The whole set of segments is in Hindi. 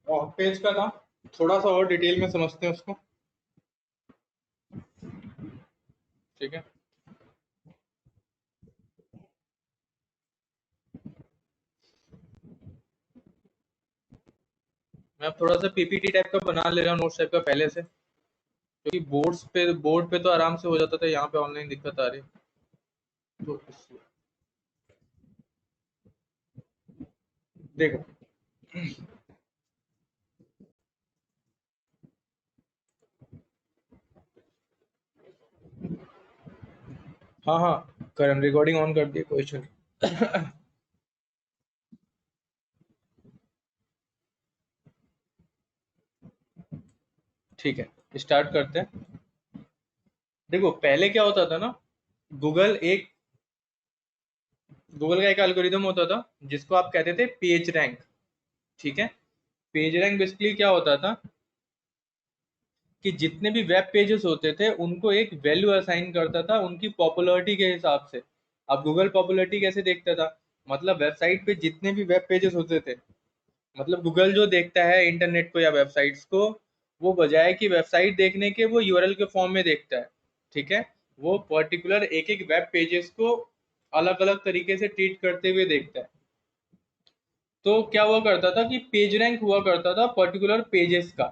और पेज का था, थोड़ा सा और डिटेल में समझते हैं उसको। ठीक है, मैं अब थोड़ा सा पीपीटी टाइप का बना ले रहा हूँ, नोट्स टाइप का पहले से, क्योंकि बोर्ड पे तो आराम से हो जाता था, यहाँ पे ऑनलाइन दिक्कत आ रही है। तो देखो, हाँ हाँ, करंट रिकॉर्डिंग ऑन कर दी, कोई इशू नहीं। ठीक है, स्टार्ट करते हैं। देखो, पहले क्या होता था ना, गूगल एक गूगल का एक एल्गोरिदम होता था जिसको आप कहते थे पेज रैंक। ठीक है, पेज रैंक बेसिकली क्या होता था कि जितने भी वेब पेजेस होते थे उनको एक वैल्यू असाइन करता था उनकी पॉपुलैरिटी के हिसाब से। अब गूगल पॉपुलैरिटी कैसे देखता था, मतलब वेबसाइट पे जितने भी वेब पेजेस होते थे, मतलब गूगल जो देखता है इंटरनेट को या वेबसाइट्स को, वो बजाय कि वेबसाइट देखने के वो यूआरएल के फॉर्म में देखता है। ठीक है, वो पर्टिकुलर एक एक वेब पेजेस को अलग अलग तरीके से ट्रीट करते हुए देखता है। तो क्या हुआ करता था कि पेज रैंक हुआ करता था पर्टिकुलर पेजेस का।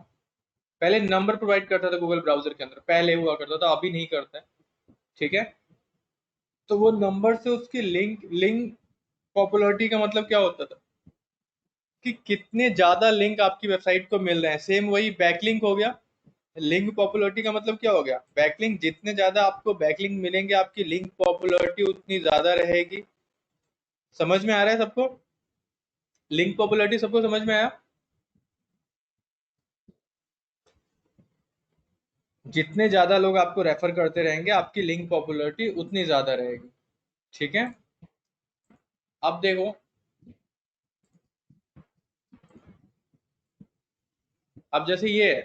पहले नंबर प्रोवाइड करता था गूगल ब्राउजर के अंदर, पहले हुआ करता था, अभी नहीं करता है। ठीक है, तो वो नंबर से उसकी लिंक लिंक पॉपुलैरिटी का मतलब क्या होता था कि कितने ज्यादा लिंक आपकी वेबसाइट को मिल रहे हैं, सेम वही बैकलिंक हो गया। लिंक पॉपुलैरिटी का मतलब क्या हो गया, बैकलिंक, जितने ज्यादा आपको बैकलिंक मिलेंगे आपकी लिंक पॉपुलैरिटी उतनी ज्यादा रहेगी। समझ में आ रहा है सबको? लिंक पॉपुलैरिटी सबको समझ में आया? जितने ज्यादा लोग आपको रेफर करते रहेंगे आपकी लिंक पॉपुलैरिटी उतनी ज्यादा रहेगी। ठीक है, अब देखो, अब जैसे ये है,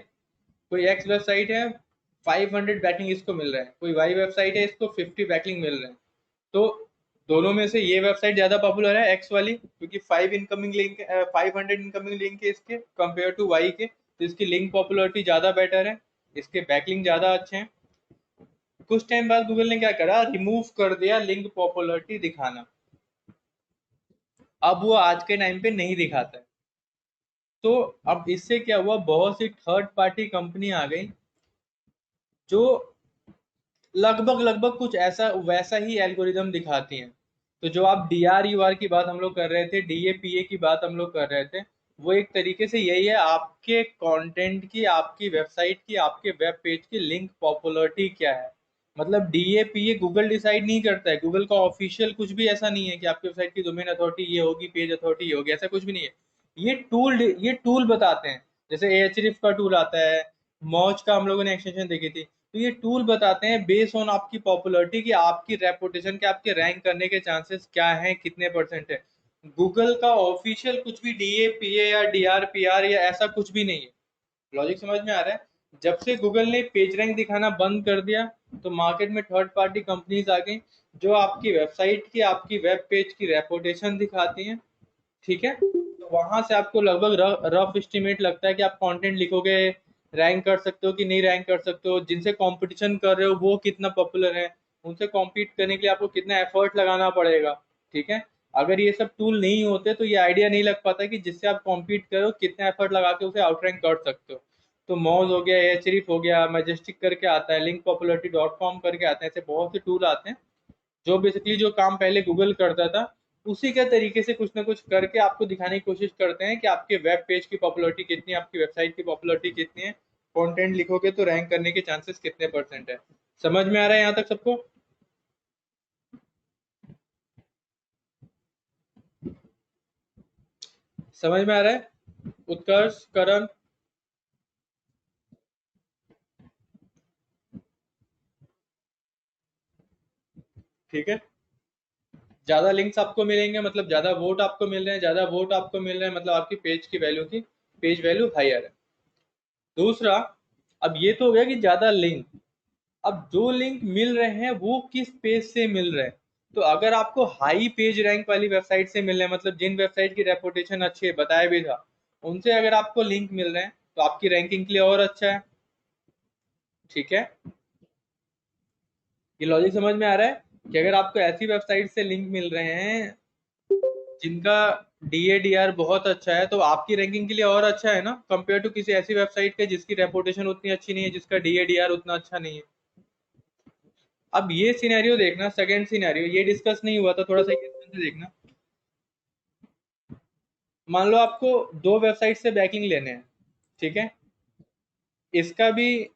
कोई एक्स वेबसाइट है, 500 बैकलिंक इसको मिल रहा है, कोई वाई वेबसाइट है इसको 50 बैकलिंक मिल रहे हैं। तो दोनों में से ये वेबसाइट ज्यादा पॉपुलर है, एक्स वाली, क्योंकि 500 इनकमिंग लिंक है इसके कंपेयर टू वाई के, तो इसकी लिंक पॉपुलरिटी ज्यादा बेटर है, इसके बैकलिंक ज्यादा अच्छे हैं। कुछ टाइम बाद गूगल ने क्या करा, रिमूव कर दिया लिंक पॉपुलरिटी दिखाना। अब वो आज के टाइम पे नहीं दिखाता है। तो अब इससे क्या हुआ, बहुत सी थर्ड पार्टी कंपनी आ गई जो लगभग लगभग कुछ ऐसा वैसा ही एल्गोरिदम दिखाती हैं। तो जो आप DRUR की बात हम लोग कर रहे थे, DAPA की बात हम लोग कर रहे थे, वो एक तरीके से यही है, आपके कंटेंट की, आपकी वेबसाइट की, आपके वेब पेज की लिंक पॉपुलरिटी क्या है। मतलब DAPA गूगल डिसाइड नहीं करता है, गूगल का ऑफिशियल कुछ भी ऐसा नहीं है कि आपकी वेबसाइट की डोमेन अथॉरिटी ये होगी, पेज अथॉरिटी ये होगी, ऐसा कुछ भी नहीं है। ये टूल बताते हैं, जैसे Ahref का टूल आता है, मौज का हम लोगों ने एक्सटेंशन देखी थी, तो ये टूल बताते हैं बेस्ड ऑन आपकी पॉपुलैरिटी की, आपकी रेपुटेशन के, आपके रैंक करने के चांसेस क्या हैं, कितने परसेंट है। गूगल का ऑफिशियल कुछ भी DAPA या DRPR या ऐसा कुछ भी नहीं है। लॉजिक समझ में आ रहा है? जब से गूगल ने पेज रैंक दिखाना बंद कर दिया, तो मार्केट में थर्ड पार्टी कंपनीज आ गई जो आपकी वेबसाइट की, आपकी वेब पेज की रेपुटेशन दिखाती हैं। ठीक है, तो वहां से आपको लगभग रफ एस्टिमेट लगता है कि आप कंटेंट लिखोगे, रैंक कर सकते हो कि नहीं रैंक कर सकते हो, जिनसे कंपटीशन कर रहे हो वो कितना पॉपुलर है, उनसे कॉम्पीट करने के लिए आपको कितना एफर्ट लगाना पड़ेगा। ठीक है, अगर ये सब टूल नहीं होते तो ये आइडिया नहीं लग पाता कि जिससे आप कॉम्पीट करो कितना एफर्ट लगा के उसे आउटरैंक कर सकते हो। तो मॉज हो गया, एचरीफ हो गया, मैजेस्टिक करके आता है, लिंक पॉपुलरिटी डॉट कॉम करके आते हैं, ऐसे बहुत से टूल आते हैं जो बेसिकली जो काम पहले गूगल करता था उसी के तरीके से कुछ ना कुछ करके आपको दिखाने की कोशिश करते हैं कि आपके वेब पेज की पॉपुलरिटी कितनी है, आपकी वेबसाइट की पॉपुलरिटी कितनी है, कंटेंट लिखोगे तो रैंक करने के चांसेस कितने परसेंट है। समझ में आ रहा है यहाँ तक सबको? समझ में आ रहा है उत्कर्ष, करण? ठीक है, ज्यादा लिंक्स आपको मिलेंगे मतलब ज्यादा वोट आपको मिल रहे हैं, ज्यादा वोट आपको मिल रहे हैं मतलब आपकी पेज की वैल्यू की पेज वैल्यू हायर है। दूसरा, अब ये तो हो गया कि ज्यादा लिंक। अब जो लिंक मिल रहे हैं वो किस पेज से मिल रहे हैं, तो अगर आपको हाई पेज रैंक वाली वेबसाइट से मिल रहे हैं, मतलब जिन वेबसाइट की रेपुटेशन अच्छी है, बताया भी था, उनसे अगर आपको लिंक मिल रहे हैं तो आपकी रैंकिंग के लिए और अच्छा है। ठीक है, ये लॉजिक समझ में आ रहा है कि अगर आपको ऐसी वेबसाइट से लिंक मिल रहे हैं जिनका DADR बहुत अच्छा है, तो आपकी रैंकिंग के लिए और अच्छा है ना, कंपेयर टू किसी ऐसी वेबसाइट के जिसकी रेपुटेशन उतनी अच्छी नहीं है, जिसका DADR उतना अच्छा नहीं है। अब ये सिनेरियो देखना, सेकंड सिनेरियो ये डिस्कस नहीं हुआ था, थोड़ा सा ये से देखना। मान लो आपको दो वेबसाइट से बैकिंग लेने हैं, ठीक है, इसका भी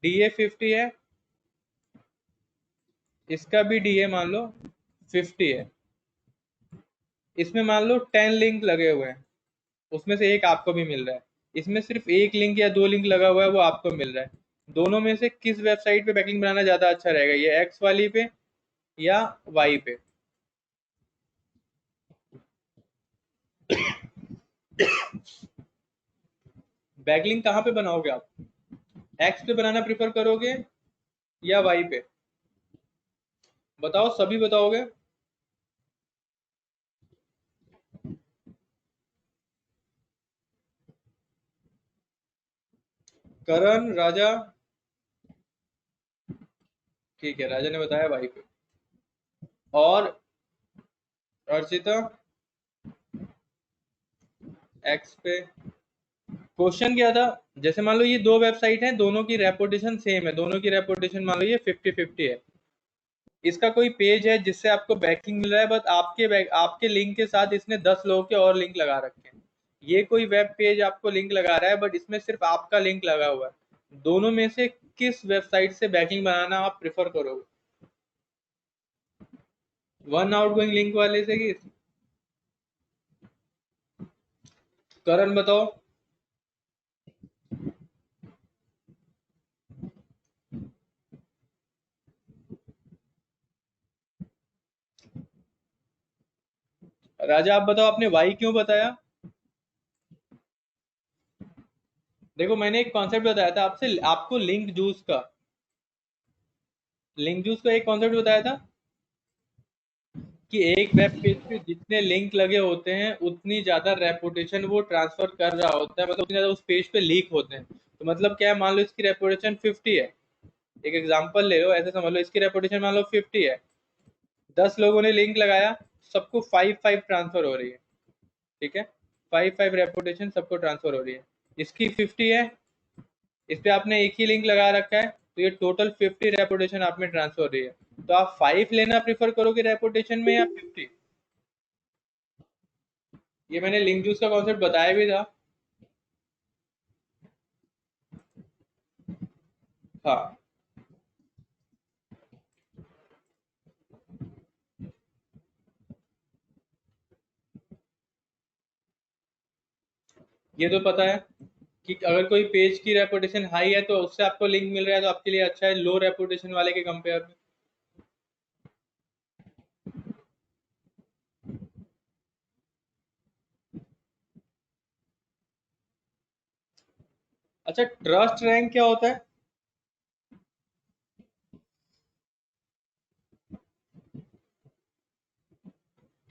DA50 है, इसका भी DA मान लो 50 है। इसमें मान लो 10 लिंक लगे हुए हैं, उसमें से एक आपको भी मिल रहा है, इसमें सिर्फ एक लिंक या दो लिंक लगा हुआ है वो आपको मिल रहा है। दोनों में से किस वेबसाइट पे बैकलिंक बनाना ज्यादा अच्छा रहेगा, ये एक्स वाली पे या वाई पे? बैकलिंक कहाँ पे बनाओगे आप, एक्स पे बनाना प्रिफर करोगे या वाई पे? बताओ, सभी बताओगे? करण, राजा? ठीक है, राजा ने बताया वाई पे। और अर्चिता? एक्स पे। क्वेश्चन क्या था, जैसे मान लो ये दो वेबसाइट हैं, दोनों की रेपुटेशन सेम है, दोनों की रेपुटेशन मान लो ये 50-50 है। इसका कोई पेज है जिससे आपको बैकिंग मिल रहा है, बट आपके लिंक के साथ इसने 10 लोगों के और लिंक लगा रखे हैं। ये कोई वेब पेज आपको लिंक लगा रहा है, बट इसमें सिर्फ आपका लिंक लगा हुआ है। दोनों में से किस वेबसाइट से बैकिंग बनाना आप प्रेफर करोगे, वन आउटगोइंग लिंक वाले से कि? करण बताओ। राजा आप बताओ, आपने वाई क्यों बताया? देखो, मैंने एक कॉन्सेप्ट बताया था आपसे, आपको लिंक जूस का एक कॉन्सेप्ट बताया था कि एक वेब पेज पे जितने लिंक लगे होते हैं उतनी ज्यादा रेपुटेशन वो ट्रांसफर कर रहा होता है, मतलब उतनी ज्यादा उस पेज पे लीक होते हैं। तो मतलब क्या है, मान लो इसकी रेपुटेशन 50 है, एक एग्जांपल ले लो, ऐसे समझ लो इसकी रेपुटेशन मान लो 50 है, 10 लोगों ने लिंक लगाया, सबको 5-5 ट्रांसफर हो रही है। ठीक है, 5-5 रेपुटेशन सबको ट्रांसफर हो रही है। इसकी 50 है, इस पे आपने एक ही लिंक लगा रखा है, तो ये टोटल 50 रेपुटेशन आप में ट्रांसफर हो रही है। तो आप 5 लेना प्रीफर करोगे रेपुटेशन में या 50? ये मैंने लिंक जूस का कॉन्सेप्ट बताया भी था। हाँ, ये तो पता है कि अगर कोई पेज की रेपुटेशन हाई है तो उससे आपको लिंक मिल रहा है, तो आपके लिए अच्छा है लो रेपुटेशन वाले के कंपेयर में। अच्छा, ट्रस्ट रैंक क्या होता है?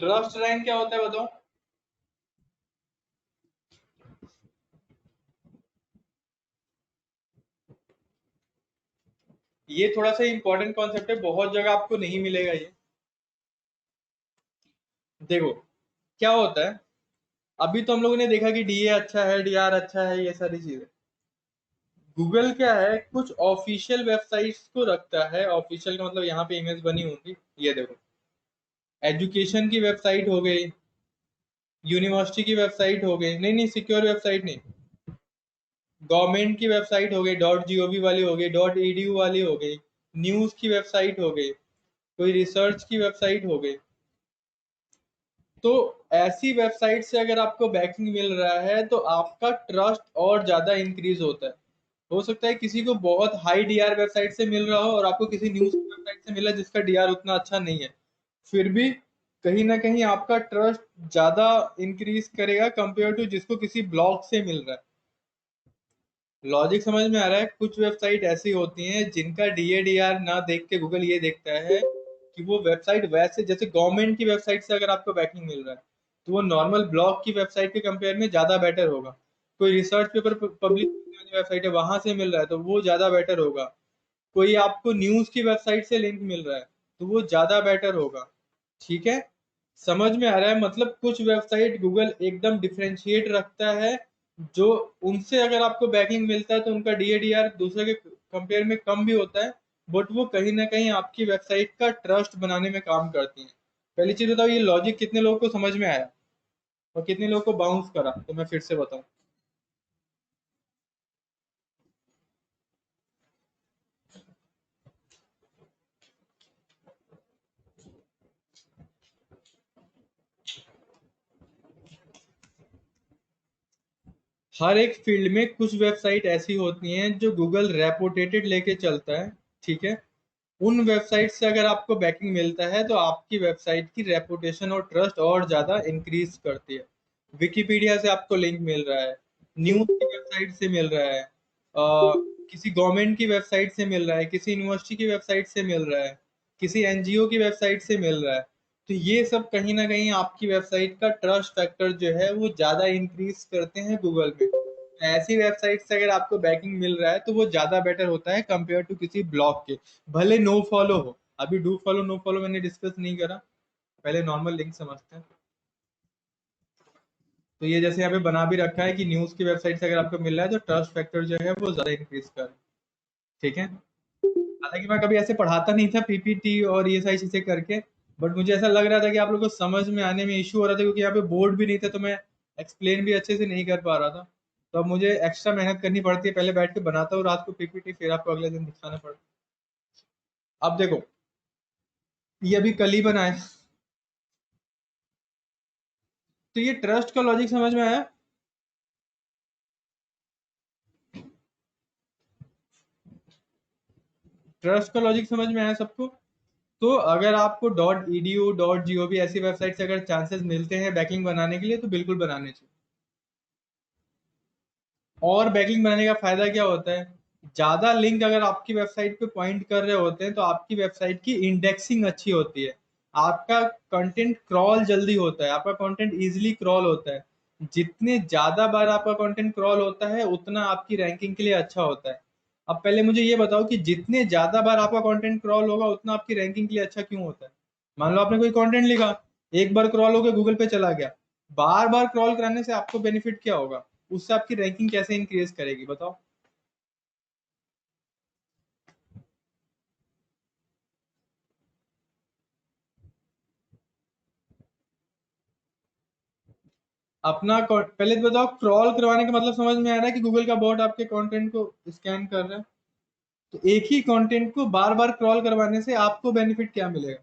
ट्रस्ट रैंक क्या होता है बताओ? ये थोड़ा सा इंपॉर्टेंट कॉन्सेप्ट है, बहुत जगह आपको नहीं मिलेगा ये। देखो क्या होता है, अभी तो हम लोगों ने देखा कि DA अच्छा है, DR अच्छा है, ये सारी चीजें। गूगल क्या है, कुछ ऑफिशियल वेबसाइट्स को रखता है, ऑफिशियल का मतलब यहाँ पे इमेज बनी होंगी, ये देखो, एजुकेशन की वेबसाइट हो गई, यूनिवर्सिटी की वेबसाइट हो गई, नहीं नहीं सिक्योर वेबसाइट नहीं, गवर्नमेंट की वेबसाइट हो गई, .gov वाली हो गई, .edu वाली हो गई, न्यूज की वेबसाइट हो गई, कोई रिसर्च की वेबसाइट हो गई। तो ऐसी वेबसाइट से अगर आपको बैकिंग मिल रहा है तो आपका ट्रस्ट और ज्यादा इंक्रीज होता है। हो सकता है किसी को बहुत हाई डीआर वेबसाइट से मिल रहा हो और आपको किसी न्यूज वेबसाइट से मिला जिसका डीआर उतना अच्छा नहीं है, फिर भी कहीं ना कहीं आपका ट्रस्ट ज्यादा इंक्रीज करेगा कंपेयर टू जिसको किसी ब्लॉग से मिल रहा है। लॉजिक समझ में आ रहा है? कुछ वेबसाइट ऐसी होती हैं जिनका DADR ना देख के गूगल ये देखता है कि वो वेबसाइट वैसे, जैसे गवर्नमेंट की वेबसाइट से अगर आपको बैकिंग मिल रहा है, तो वो नॉर्मल ब्लॉग की वेबसाइट के कंपेयर में ज़्यादा बेटर होगा। कोई रिसर्च पेपर पब्लिश करने वाली वेबसाइट है, वहां से मिल रहा है तो वो ज़्यादा बेटर होगा। कोई आपको न्यूज़ की वेबसाइट से लिंक मिल रहा है तो वो ज़्यादा बेटर होगा। ठीक है, समझ में आ रहा है? मतलब कुछ वेबसाइट गूगल एकदम डिफरेंशिएट रखता है, जो उनसे अगर आपको बैकिंग मिलता है तो उनका डीएडीआर दूसरे के कंपेयर में कम भी होता है, बट वो कहीं ना कहीं आपकी वेबसाइट का ट्रस्ट बनाने में काम करती हैं। पहली चीज बताओ, ये लॉजिक कितने लोगों को समझ में आया और कितने लोगों को बाउंस करा, तो मैं फिर से बताऊं। हर एक फील्ड में कुछ वेबसाइट ऐसी होती हैं जो गूगल रेपुटेटेड लेके चलता है। ठीक है, उन वेबसाइट से अगर आपको बैकिंग मिलता है तो आपकी वेबसाइट की रेपुटेशन और ट्रस्ट और ज़्यादा इंक्रीज करती है। विकिपीडिया से आपको लिंक मिल रहा है, न्यूज़ की वेबसाइट से मिल रहा है, किसी गवर्नमेंट की वेबसाइट से मिल रहा है, किसी यूनिवर्सिटी की वेबसाइट से मिल रहा है, किसी एनजीओ की वेबसाइट से मिल रहा है। तो ये सब कहीं ना कहीं आपकी वेबसाइट का ट्रस्ट फैक्टर जो है वो ज़्यादा इंक्रीज करते हैं गूगल में। ऐसी वेबसाइट से अगर आपको बैकिंग मिल रहा है तो वो ज़्यादा बेटर होता है कंपेयर टू किसी ब्लॉग के। भले नो फॉलो हो, अभी डू फॉलो नो फॉलो मैंने डिस्कस नहीं करा, पहले नॉर्मल लिंक समझते हैं। तो ये जैसे यहाँ पे बना भी रखा है कि न्यूज़ की वेबसाइट से अगर आपको मिल रहा है तो ट्रस्ट फैक्टर जो है वो ज़्यादा इंक्रीज कर। ठीक है, हालांकि मैं कभी ऐसे पढ़ाता नहीं था पीपीटी और ये सारी चीज़ें करके, बट मुझे ऐसा लग रहा था कि आप लोग को समझ में आने में इशू हो रहा था, क्योंकि यहाँ पे बोर्ड भी नहीं था तो मैं एक्सप्लेन भी अच्छे से नहीं कर पा रहा था। तो अब मुझे एक्स्ट्रा मेहनत करनी पड़ती है, पहले बैठ के बनाता हूँ रात को पीपीटी, फिर आपको अगले दिन दिखाना पड़ता है। अब देखो, ये अभी कल ही बनाया, तो ये ट्रस्ट का लॉजिक समझ में आया? ट्रस्ट का लॉजिक समझ में आया सबको? तो अगर आपको .edu .gov ऐसी वेबसाइट से अगर चांसेस मिलते हैं बैकलिंक बनाने के लिए तो बिल्कुल बनाने चाहिए। और बैकलिंक बनाने का फायदा क्या होता है? ज्यादा लिंक अगर आपकी वेबसाइट पे पॉइंट कर रहे होते हैं तो आपकी वेबसाइट की इंडेक्सिंग अच्छी होती है, आपका कंटेंट क्रॉल जल्दी होता है, आपका कंटेंट इजीली क्रॉल होता है। जितने ज्यादा बार आपका कंटेंट क्रॉल होता है उतना आपकी रैंकिंग के लिए अच्छा होता है। अब पहले मुझे ये बताओ कि जितने ज्यादा बार आपका कंटेंट क्रॉल होगा उतना आपकी रैंकिंग के लिए अच्छा क्यों होता है? मान लो आपने कोई कंटेंट लिखा, एक बार क्रॉल होकर गूगल पे चला गया, बार बार क्रॉल कराने से आपको बेनिफिट क्या होगा? उससे आपकी रैंकिंग कैसे इंक्रीज करेगी बताओ? पहले तो बताओ, क्रॉल करवाने का मतलब समझ में आ रहा है कि गूगल का बॉट आपके कंटेंट को स्कैन कर रहा है। तो एक ही कंटेंट को बार बार क्रॉल करवाने से आपको बेनिफिट क्या मिलेगा?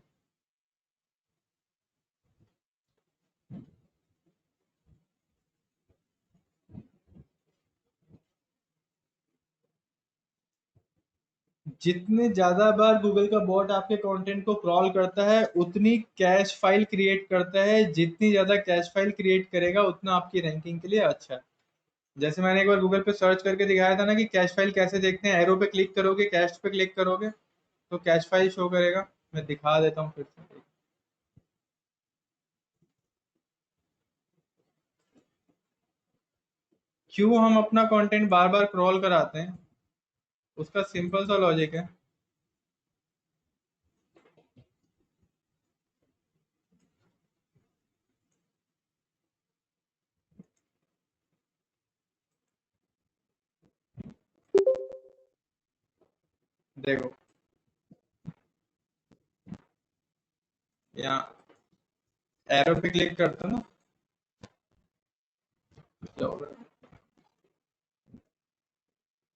जितने ज्यादा बार गूगल का बॉट आपके कंटेंट को क्रॉल करता है उतनी कैश फाइल क्रिएट करता है, जितनी ज्यादा कैश फाइल क्रिएट करेगा उतना आपकी रैंकिंग के लिए अच्छा है। जैसे मैंने एक बार गूगल पे सर्च करके दिखाया था ना कि कैश फाइल कैसे देखते हैं, एरो पे क्लिक करोगे, कैश पे क्लिक करोगे तो कैश फाइल शो करेगा। मैं दिखा देता हूँ फिर से। क्यों हम अपना कंटेंट बार बार क्रॉल कराते हैं? उसका सिंपल सा लॉजिक है। देखो, यहाँ एरो पे क्लिक करते हो ना, तो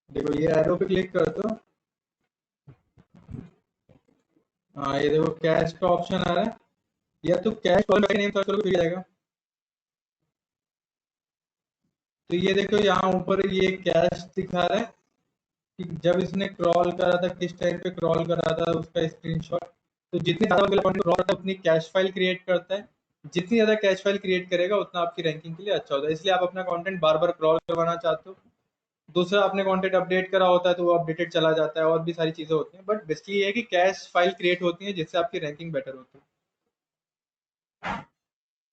देखो ये एरो पे क्लिक करते हो। हाँ ये देखो कैश का ऑप्शन आ रहा है, या तो कैश कॉल नेम सर्च करोगे फिर आएगा। तो ये देखो यहाँ ऊपर ये कैश दिखा रहा है कि जब इसने क्रॉल करा था, किस टाइम पे क्रॉल करा था, उसका स्क्रीनशॉट। तो जितनी ज्यादा कंटेंट क्रॉल करता है उतनी कैश फाइल क्रिएट करता है, जितनी ज्यादा कैश फाइल क्रिएट करेगा उतना आपकी रैंकिंग के लिए अच्छा होता है। इसलिए आप अपना कंटेंट बार बार क्रॉल करवाना चाहते हो। दूसरा, आपने कंटेंट अपडेट करा होता है तो वो अपडेटेड चला जाता है, और भी सारी चीजें होती हैं, बट बेसिकली ये है कि कैश फाइल क्रिएट होती है जिससे आपकी रैंकिंग बेटर होती है।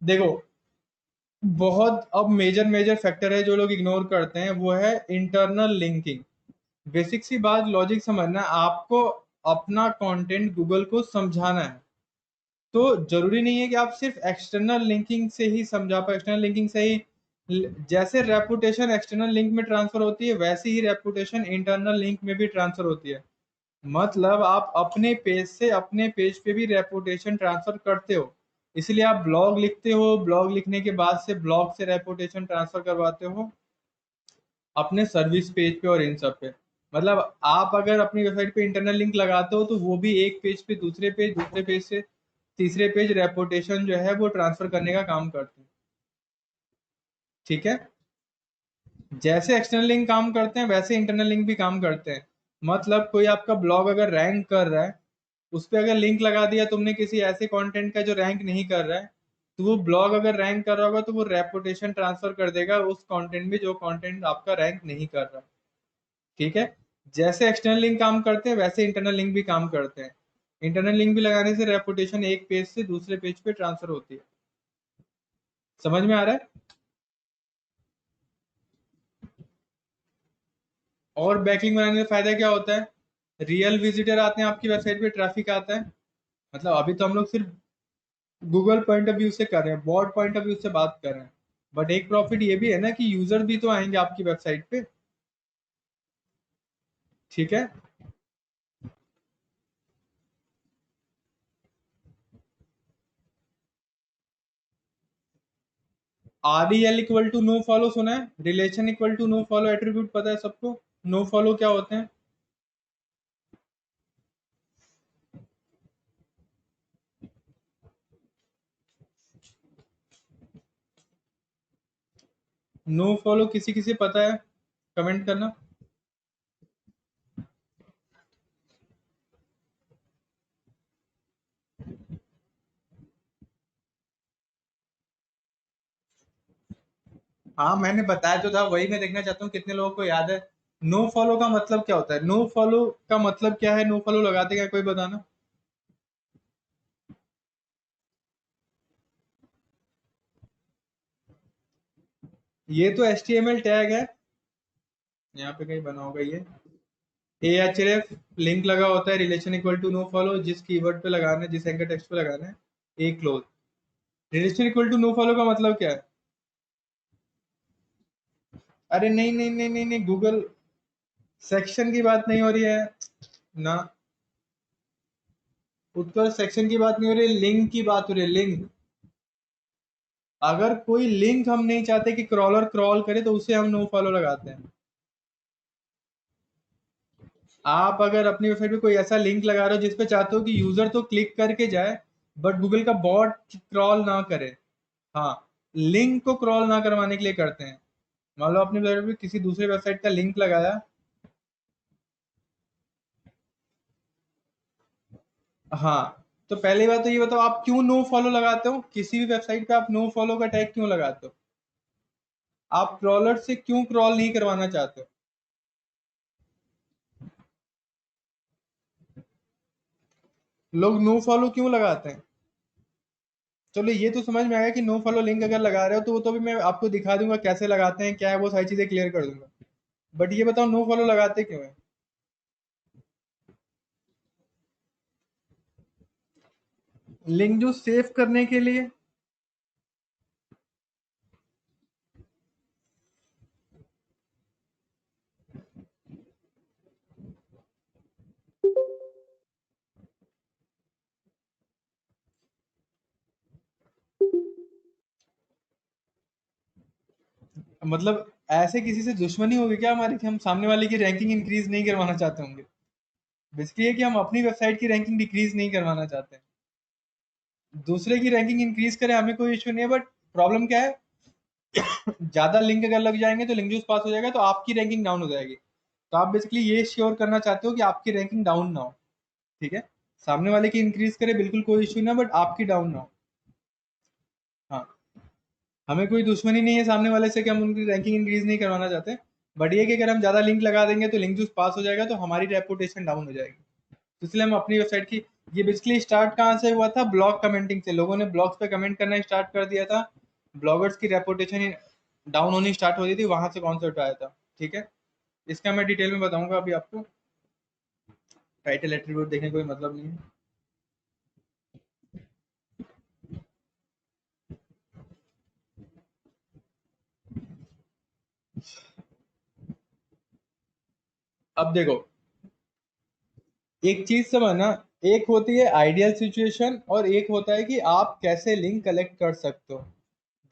देखो, बहुत अब मेजर मेजर फैक्टर है जो लोग इग्नोर करते हैं, वो है इंटरनल लिंकिंग। बेसिक सी बात, लॉजिक समझना है आपको। अपना कंटेंट गूगल को समझाना है, तो जरूरी नहीं है कि आप सिर्फ एक्सटर्नल लिंकिंग से ही समझा पाए। एक्सटर्नल लिंकिंग से ही जैसे रेपुटेशन एक्सटर्नल लिंक में ट्रांसफर होती है, वैसे ही रेपुटेशन इंटरनल लिंक में भी ट्रांसफर होती है। मतलब आप अपने पेज से अपने पेज पे भी रेपुटेशन ट्रांसफर करते हो, इसलिए आप ब्लॉग लिखते हो, ब्लॉग लिखने के बाद से ब्लॉग से रेपुटेशन ट्रांसफर करवाते हो अपने सर्विस पेज पे और इन सब पे। मतलब आप अगर अपनी वेबसाइट पे इंटरनल लिंक लगाते हो, तो वो भी एक पेज पे दूसरे पेज, दूसरे पेज से तीसरे पेज रेपुटेशन जो है वो ट्रांसफर करने का काम करते हैं। ठीक है, जैसे एक्सटर्नल लिंक काम करते हैं वैसे इंटरनल लिंक भी काम करते हैं। मतलब कोई आपका ब्लॉग अगर रैंक कर रहा है, उस पर अगर लिंक लगा दिया तुमने किसी ऐसे कंटेंट का जो रैंक नहीं कर रहा है, तो वो ब्लॉग अगर रैंक कर रहा होगा तो वो रेपुटेशन ट्रांसफर कर देगा उस कंटेंट में जो कंटेंट आपका रैंक नहीं कर रहा। ठीक है, जैसे एक्सटर्नल लिंक काम करते हैं वैसे इंटरनल लिंक भी काम करते हैं। इंटरनल लिंक भी लगाने से रेपुटेशन एक पेज से दूसरे पेज पे ट्रांसफर होती है। समझ में आ रहा है? और बैकलिंक बनाने का फायदा क्या होता है? रियल विजिटर आते हैं आपकी वेबसाइट पे, ट्रैफिक आता है। मतलब अभी तो हम लोग सिर्फ गूगल पॉइंट ऑफ व्यू से कर रहे हैं, बॉट पॉइंट ऑफ व्यू से बात कर रहे हैं, बट एक प्रॉफिट ये भी है ना कि यूजर भी तो आएंगे आपकी वेबसाइट पे। ठीक है, R E L equal to no follow सुना है? Relation equal to no follow attribute पता है सबको? नो फॉलो क्या होते हैं? नो फॉलो किसी किसी पता है? कमेंट करना। हाँ मैंने बताया तो था, वही मैं देखना चाहता हूँ कितने लोगों को याद है। नो फॉलो का मतलब क्या होता है? नो फॉलो का मतलब क्या है? नो फॉलो लगाते क्या, कोई बताना। ये तो H T M L tag है, यहाँ पे कहीं बना होगा ये। ए एच एफ लिंक लगा होता है, relation equal to no follow, जिस कीवर्ड पे लगाना है, जिस एंकर टेक्स्ट पे लगाना है, a close. Relation equal to no follow का मतलब क्या है? अरे नहीं नहीं नहीं नहीं नहीं, गूगल सेक्शन की बात नहीं हो रही है ना। उत्तर सेक्शन की बात नहीं हो रही, लिंक की बात हो रही है, लिंक। अगर कोई लिंक हम नहीं चाहते कि क्रॉलर क्रॉल करे, तो उसे हम नो फॉलो लगाते हैं। आप अगर अपनी वेबसाइट पे कोई ऐसा लिंक लगा रहे हो जिसपे चाहते हो कि यूजर तो क्लिक करके जाए, बट गूगल का बॉट क्रॉल ना करे। हाँ, लिंक को क्रॉल ना करवाने के लिए करते हैं। मान लो अपनी वेबसाइट पे किसी दूसरे वेबसाइट का लिंक लगाया। हाँ, तो पहली बात तो ये बताओ, आप क्यों नो फॉलो लगाते हो? किसी भी वेबसाइट पे आप नो फॉलो का टैग क्यों लगाते हो? आप क्रॉलर से क्यों क्रॉल नहीं करवाना चाहते हो? लोग नो फॉलो क्यों लगाते हैं? चलो ये तो समझ में आया कि नो फॉलो लिंक अगर लगा रहे हो तो वो तो भी मैं आपको दिखा दूंगा कैसे लगाते हैं, क्या है वो सारी चीजें क्लियर कर दूंगा। बट ये बताओ नो फॉलो लगाते क्यों है? लिंक जो सेव करने के लिए। मतलब ऐसे किसी से दुश्मनी होगी क्या हमारी कि हम सामने वाले की रैंकिंग इंक्रीज नहीं करवाना चाहते होंगे? बेसिकली ये कि हम अपनी वेबसाइट की रैंकिंग डिक्रीज नहीं करवाना चाहते हैं। दूसरे की रैंकिंग इंक्रीज करें हमें कोई इशू नहीं है, बट प्रॉब्लम क्या है? ज्यादा लिंक अगर लग जाएंगे तो लिंक जूस पास हो जाएगा, तो आपकी रैंकिंग डाउन हो जाएगी। तो आप बेसिकली ये श्योर करना चाहते हो कि आपकी रैंकिंग डाउन ना हो। ठीक है, सामने वाले की इंक्रीज करे बिल्कुल कोई इशू ना, बट आपकी डाउन ना हो। हाँ, हमें कोई दुश्मनी नहीं है सामने वाले से कि हम उनकी रैंकिंग इंक्रीज नहीं करवाना चाहते। बट ये कि अगर हम ज्यादा लिंक लगा देंगे तो लिंक जूस पास हो जाएगा, तो हमारी रेपुटेशन डाउन हो जाएगी। तो इसलिए हम अपनी वेबसाइट की, ये बेसिकली स्टार्ट कहाँ से हुआ था? ब्लॉग कमेंटिंग से। लोगों ने ब्लॉग्स पे कमेंट करना स्टार्ट कर दिया था, ब्लॉगर्स की रेपुटेशन डाउन होनी स्टार्ट हो रही थी, वहां से कॉन्सेप्ट आया था। ठीक है, इसका मैं डिटेल में बताऊंगा अभी आपको। टाइटल एट्रीब्यूट देखने का कोई मतलब नहीं है। अब देखो, एक चीज समझना, एक होती है आइडियल सिचुएशन और एक होता है कि आप कैसे लिंक कलेक्ट कर सकते हो।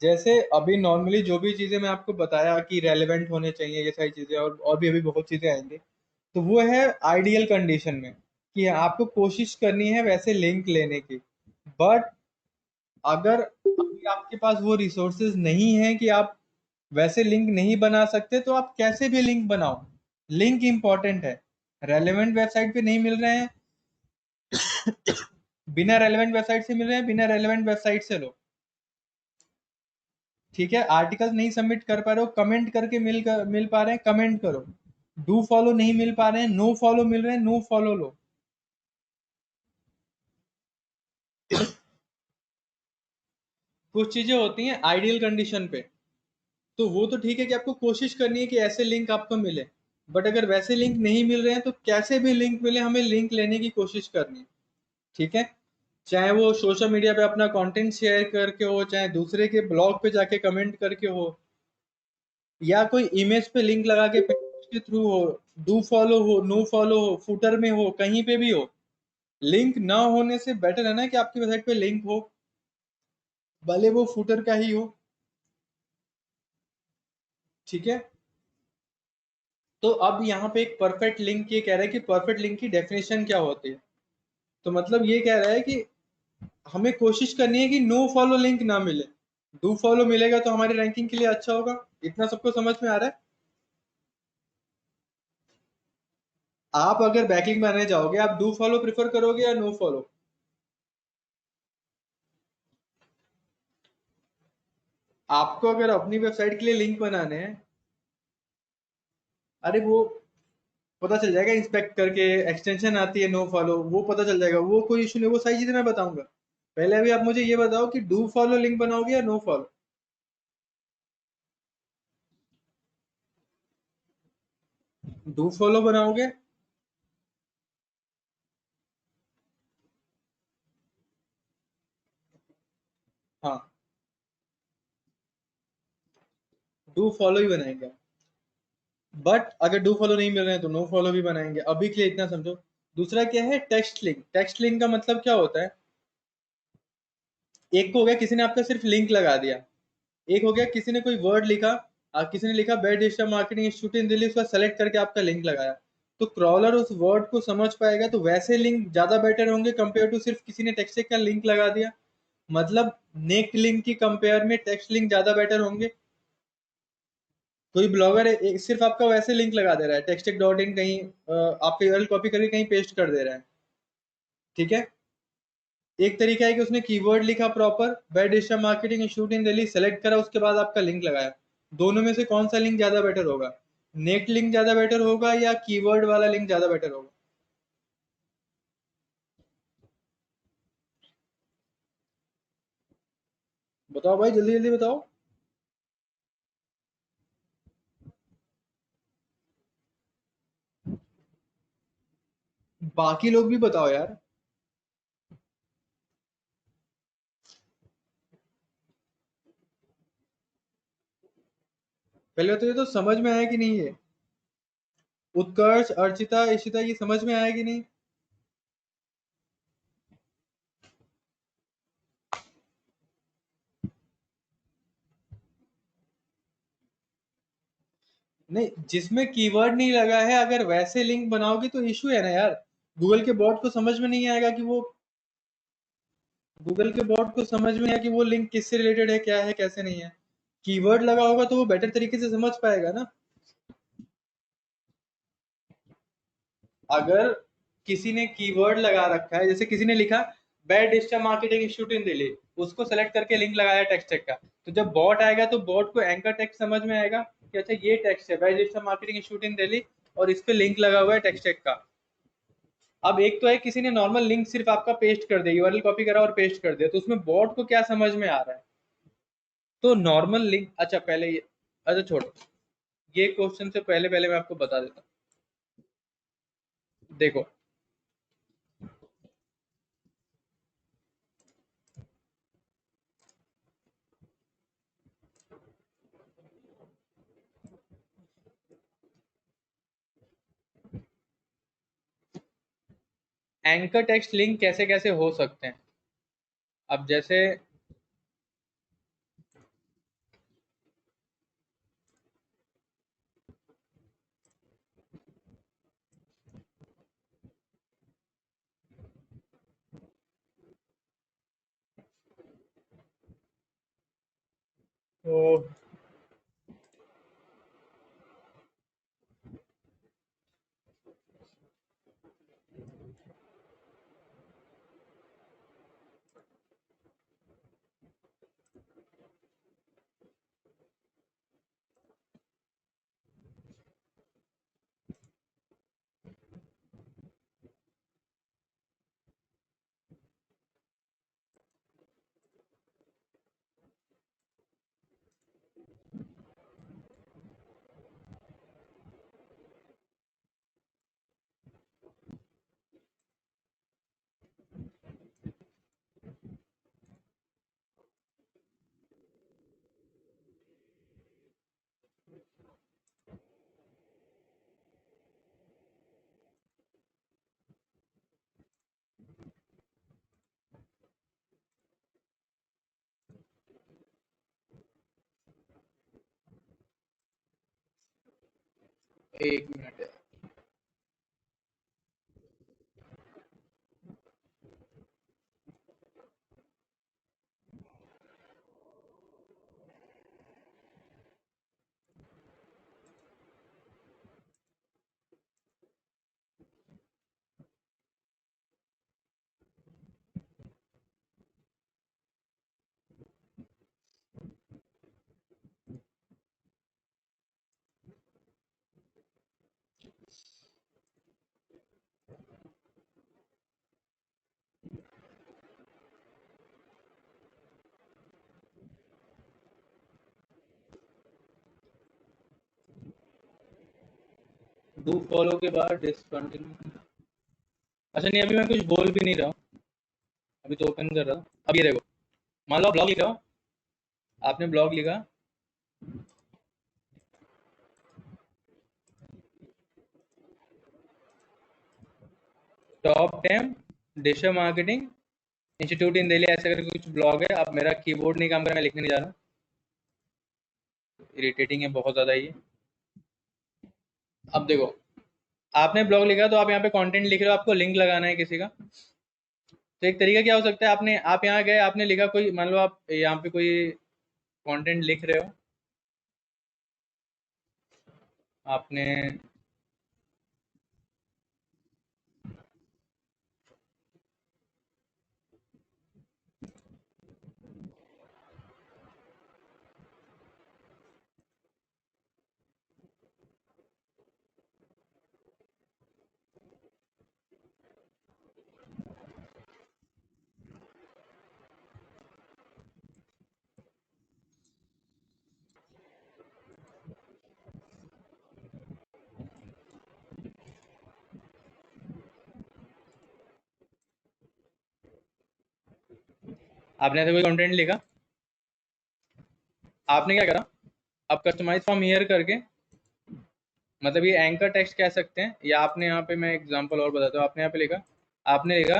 जैसे अभी नॉर्मली जो भी चीजें मैं आपको बताया कि रेलेवेंट होने चाहिए, ये सारी चीजें, और भी अभी बहुत चीजें आएंगी, तो वो है आइडियल कंडीशन में कि आपको कोशिश करनी है वैसे लिंक लेने की। बट अगर अभी आपके पास वो रिसोर्सेज नहीं है कि आप वैसे लिंक नहीं बना सकते, तो आप कैसे भी लिंक बनाओ, लिंक इंपॉर्टेंट है। रेलेवेंट वेबसाइट पे नहीं मिल रहे हैं, बिना रेलेवेंट वेबसाइट से मिल रहे हैं, बिना रेलेवेंट वेबसाइट से लो। ठीक है, आर्टिकल्स नहीं सबमिट कर पा रहे हो, कमेंट करके मिल पा रहे हैं, कमेंट करो। डू फॉलो नहीं मिल पा रहे हैं, नो फॉलो मिल रहे हैं, नो फॉलो लो। कुछ चीजें होती हैं आइडियल कंडीशन पे, तो वो तो ठीक है कि आपको कोशिश करनी है कि ऐसे लिंक आपको मिले। बट अगर वैसे लिंक नहीं मिल रहे हैं, तो कैसे भी लिंक मिले, हमें लिंक लेने की कोशिश करनी है। ठीक है, चाहे वो सोशल मीडिया पे अपना कंटेंट शेयर करके हो, चाहे दूसरे के ब्लॉग पे जाके कमेंट करके हो, या कोई इमेज पे लिंक लगा के पेज के थ्रू हो, डू फॉलो हो, नो फॉलो हो, फुटर में हो, कहीं पे भी हो। लिंक ना होने से बेटर है ना कि आपकी वेबसाइट पे लिंक हो, भले वो फुटर का ही हो। ठीक है, तो अब यहाँ पे एक परफेक्ट लिंक ये कह रहा है कि परफेक्ट लिंक की डेफिनेशन क्या होती है। तो मतलब ये कह रहा है कि हमें कोशिश करनी है कि नो फॉलो लिंक ना मिले, डू फॉलो मिलेगा तो हमारी रैंकिंग के लिए अच्छा होगा। इतना सबको समझ में आ रहा है? आप अगर बैकलिंक बनाने जाओगे, आप डू फॉलो प्रिफर करोगे या नो फॉलो? आपको अगर अपनी वेबसाइट के लिए लिंक बनाने हैं, अरे वो पता चल जाएगा, इंस्पेक्ट करके एक्सटेंशन आती है नो फॉलो, वो पता चल जाएगा, वो कोई इशू नहीं, वो सारी चीजें मैं बताऊंगा। पहले अभी आप मुझे ये बताओ कि डू फॉलो लिंक बनाओगे या नो फॉलो? डू फॉलो बनाओगे? हाँ, डू फॉलो ही बनाएंगे। बट अगर डू फॉलो नहीं मिल रहे हैं तो नो फॉलो भी बनाएंगे, अभी के लिए इतना समझो। दूसरा क्या है, टेक्स्ट लिंक। टेक्स्ट लिंक का मतलब क्या होता है? एक को हो गया किसी ने आपका सिर्फ लिंक लगा दिया, एक हो गया किसी ने कोई वर्ड लिखा, किसी ने लिखा बेस्ट डिजिटल मार्केटिंग इंस्टीट्यूट इन दिल्ली, उसका सेलेक्ट करके आपका लिंक लगाया। तो क्रॉलर उस वर्ड को समझ पाएगा, तो वैसे लिंक ज्यादा बेटर होंगे कंपेयर टू सिर्फ किसी ने टेक्स्ट का लिंक लगा दिया। मतलब नेक्ड लिंक की कंपेयर में टेक्स्ट लिंक ज्यादा बेटर होंगे। कोई ब्लॉगर सिर्फ आपका वैसे लिंक लगा दे रहा है, टेक्सटेक डॉट इन, कहीं आपका यूआरएल कॉपी करके कहीं पेस्ट कर दे रहा है। ठीक है, एक तरीका है कि उसने कीवर्ड लिखा proper, best digital marketing institute इन दिल्ली, सेलेक्ट करा, उसके बाद आपका लिंक लगाया। दोनों में से कौन सा लिंक ज्यादा बेटर होगा? नेट लिंक ज्यादा बेटर होगा या कीवर्ड वाला लिंक ज्यादा बेटर होगा? बताओ भाई, जल्दी जल्दी बताओ। बाकी लोग भी बताओ यार। पहले तो ये तो समझ में आया कि नहीं है? उत्कर्ष, अर्चिता, इशिता, ये समझ में आया कि नहीं? नहीं, जिसमें कीवर्ड नहीं लगा है, अगर वैसे लिंक बनाओगे तो इशू है ना यार। गूगल के बॉट को समझ में नहीं आएगा कि वो गूगल के बॉट को समझ में आया कि वो लिंक किससे रिलेटेड है, क्या है, कैसे नहीं है। कीवर्ड लगा होगा तो वो बेटर तरीके से समझ पाएगा ना। अगर किसी ने कीवर्ड लगा रखा है, जैसे किसी ने लिखा बेस्ट डिजिटल मार्केटिंग इंस्टीट्यूट इन दिल्ली, उसको सेलेक्ट करके लिंक लगाया टेक्स्ट टेक का, तो जब बॉट आएगा तो बॉट को एंकर टेक्स्ट समझ में आएगा कि अच्छा ये टेक्स्ट है, बेस्ट डिजिटल मार्केटिंग इंस्टीट्यूट इन दिल्ली, और इस पे लिंक लगा हुआ है टेक्स्ट टेक का। अब एक तो है किसी ने नॉर्मल लिंक सिर्फ आपका पेस्ट कर दिया, यूआरएल कॉपी करा और पेस्ट कर दिया, तो उसमें बॉट को क्या समझ में आ रहा है? तो नॉर्मल लिंक, अच्छा पहले ये, अच्छा छोड़ो, ये क्वेश्चन से पहले पहले मैं आपको बता देता हूँ। देखो, एंकर टेक्स्ट लिंक कैसे कैसे हो सकते हैं। अब जैसे तो 1 मिनट है। डू फॉलो के बाद डिसकंटिन्यू, अच्छा नहीं, अभी मैं कुछ बोल भी नहीं रहा हूँ, अभी तो ओपन कर रहा हूँ। अब ये देखो, मान लो ब्लॉग लिखा हो, आपने ब्लॉग लिखा, टॉप 10 डिजिटल मार्केटिंग इंस्टीट्यूट इन दिल्ली, ऐसे करके कुछ ब्लॉग है। अब मेरा कीबोर्ड नहीं काम कर रहा, मैं लिखने नहीं जा रहा हूँ, इरिटेटिंग है बहुत ज़्यादा ये। अब देखो, आपने ब्लॉग लिखा तो आप यहाँ पे कंटेंट लिख रहे हो, आपको लिंक लगाना है किसी का। तो एक तरीका क्या हो सकता है, आपने आप यहाँ गए, आपने लिखा कोई, मान लो आप यहाँ पे कोई कंटेंट लिख रहे हो, आपने आपने ऐसे कोई कंटेंट लिखा, आपने क्या करा, अब कस्टमाइज फ्रॉम हियर करके, मतलब ये एंकर टेक्स्ट कह सकते हैं, या आपने यहाँ पे, मैं एग्जांपल और बताता हूँ, आपने यहाँ पे लिखा, आपने लिखा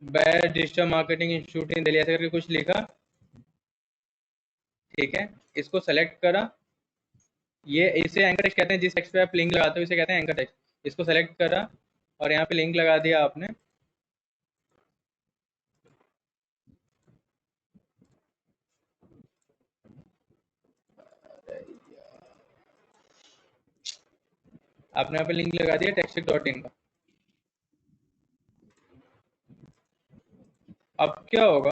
बेस्ट डिजिटल मार्केटिंग इंस्टीट्यूट इन दिल्ली, ऐसे करके कुछ लिखा, ठीक है। इसको सेलेक्ट करा, ये इसे एंकर टेक्स्ट कहते हैं, जिस टेक्स्ट पे आप लिंक लगाते हो इसे कहते हैं एंकर टेक्स्ट। इसको सेलेक्ट करा और यहाँ पे लिंक लगा दिया आपने। आपने यहाँ पे लिंक लगा दिया टेक्स्ट.इन का। अब क्या होगा,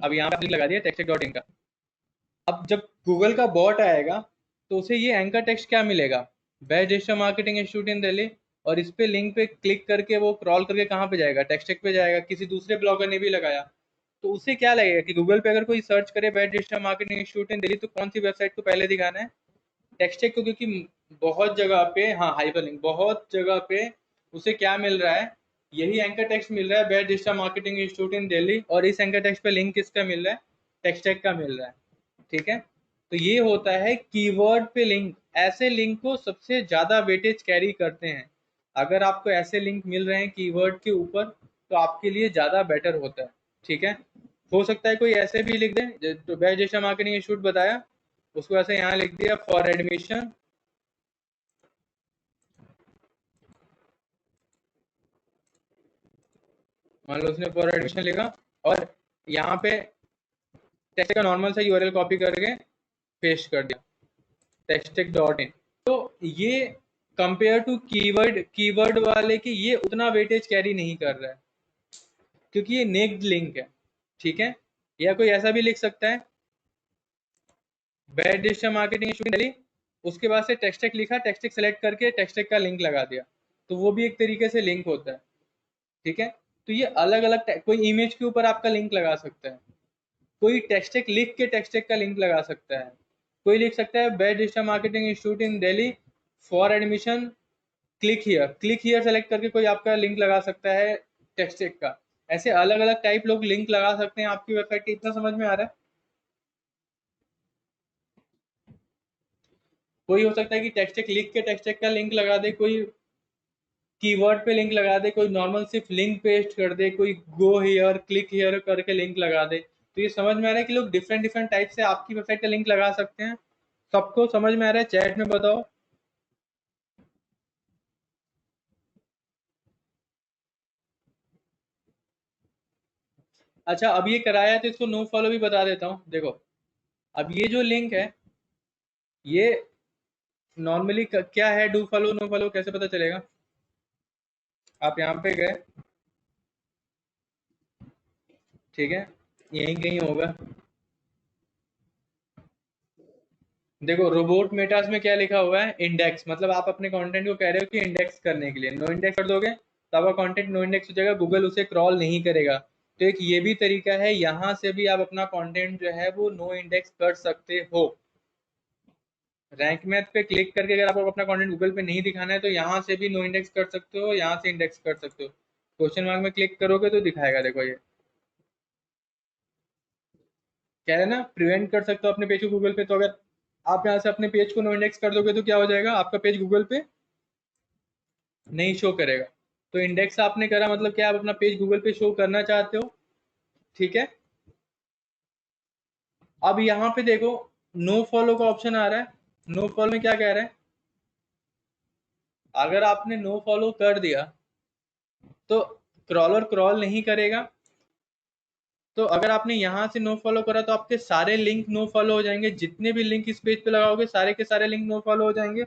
अब यहाँ पे लिंक लगा दिया टेक्स्ट.इन का। अब जब गूगल का बॉट आएगा तो उसे ये एंकर टेक्स्ट क्या मिलेगा, बेस्ट डिजिटल मार्केटिंग इंस्टीट्यूट इन दिल्ली, और इस पे लिंक पे क्लिक करके वो क्रॉल करके कहाँ पे जाएगा, टेक्स्ट पे जाएगा। किसी दूसरे ब्लॉगर ने भी लगाया तो उसे क्या लगेगा कि गूगल पे अगर कोई सर्च करे बेस्ट डिजिटल मार्केटिंग इंस्टीट्यूट इन दिल्ली, तो कौन सी वेबसाइट को पहले दिखाना है, टेक्स्ट को, क्योंकि बहुत जगह पे, हाँ, हाइपरलिंक बहुत जगह पे उसे क्या मिल रहा है, यही एंकर टेक्स्ट मिल रहा है, बेस्ट डिजिटल मार्केटिंग इंस्टीट्यूट इन दिल्ली, और इस एंकर टेक्स्ट पे लिंक किसका मिल रहा है, टेक्स्ट का मिल रहा है। ठीक है, तो ये होता है कीवर्ड पे लिंक। ऐसे लिंक को सबसे ज्यादा वेटेज कैरी करते हैं। अगर आपको ऐसे लिंक मिल रहे हैं कीवर्ड के ऊपर, तो आपके लिए ज्यादा बेटर होता है। ठीक है, हो सकता है कोई ऐसे भी लिख दे, तो बेस्ट डिजिटल मार्केटिंग इंस्टीट्यूट बताया, उसको ऐसे यहाँ लिख दिया फॉर एडमिशन, मान लो उसने फॉर एडमिशन लिखा, और यहाँ पे टेक्स्ट का नॉर्मल सा यूआरएल कॉपी करके पेस्ट कर दिया, textech.in। तो ये कंपेयर टू कीवर्ड, कीवर्ड वाले की ये उतना वेटेज कैरी नहीं कर रहा है, क्योंकि ये नेक्ड लिंक है। ठीक है, या कोई ऐसा भी लिख सकता है best digital marketing institute Delhi, उसके बाद से टेक्स्टेक लिखा, टेक्स्टेक सेलेक्ट करके टेक्स्टेक का लिंक लगा दिया, तो वो भी एक तरीके से लिंक होता है। ठीक है, तो ये अलग अलग, कोई इमेज के ऊपर आपका लिंक लगा सकता है, कोई टेक्स्टेक लिख के टेक्स्टेक का लिंक लगा सकता है, कोई लिख सकता है best digital marketing institute in Delhi for admission, click here select करके कोई आपका लिंक लगा सकता है टेक्स्टेक का। ऐसे अलग अलग टाइप लोग लिंक लगा सकते हैं आपकी वेबसाइट के। इतना समझ में आ रहा है? कोई हो सकता है कि टेक्स्टेक लिख के टेक्स्टेक का लिंक लगा दे, कोई कीवर्ड पे लिंक लगा दे, कोई नॉर्मल सिर्फ लिंक पेस्ट कर दे, कोई गो हियर क्लिक हियर करके लिंक लगा दे। तो ये समझ में आ रहा है कि लोग डिफरेंट डिफरेंट टाइप से आपकी वेबसाइट का लिंक लगा सकते हैं। सबको समझ में आ रहा है? चैट में बताओ। अच्छा, अब ये कराया है तो इसको नो फॉलो भी बता देता हूँ। देखो, अब ये जो लिंक है, ये नॉर्मली क्या है, डू फॉलो नो फॉलो कैसे पता चलेगा? आप यहाँ पे गए, ठीक है, यहीं कहीं होगा। देखो, रोबोट मेटास में क्या लिखा हुआ है, इंडेक्स, मतलब आप अपने कंटेंट को कह रहे हो कि इंडेक्स करने के लिए। नो इंडेक्स कर दोगे तो आपका कंटेंट नो इंडेक्स हो जाएगा, गूगल उसे क्रॉल नहीं करेगा। तो एक ये भी तरीका है, यहाँ से भी आप अपना कंटेंट जो है वो नो इंडेक्स कर सकते हो। रैंक मैथ पे क्लिक करके अगर आपको अपना कंटेंट गूगल पे नहीं दिखाना है, तो यहाँ से भी नो इंडेक्स कर सकते हो, यहाँ से इंडेक्स कर सकते हो। क्वेश्चन मार्क में क्लिक करोगे तो दिखाएगा, देखो ये कह रहे हैं ना, प्रिवेंट कर सकते हो अपने पेज को गूगल पे। तो अगर आप यहाँ से अपने पेज को नो इंडेक्स कर दोगे तो क्या हो जाएगा, आपका पेज गूगल पे नहीं शो करेगा। तो इंडेक्स आपने करा मतलब क्या, आप अपना पेज गूगल पे शो करना चाहते हो। ठीक है, अब यहाँ पे देखो, नो फॉलो का ऑप्शन आ रहा है। नो फॉलो में क्या कह रहा है, अगर आपने नो फॉलो कर दिया तो क्रॉलर क्रॉल नहीं करेगा। तो अगर आपने यहाँ से नो फॉलो करा तो आपके सारे लिंक नो फॉलो हो जाएंगे, जितने भी लिंक इस पेज पे लगाओगे सारे के सारे लिंक नो फॉलो हो जाएंगे।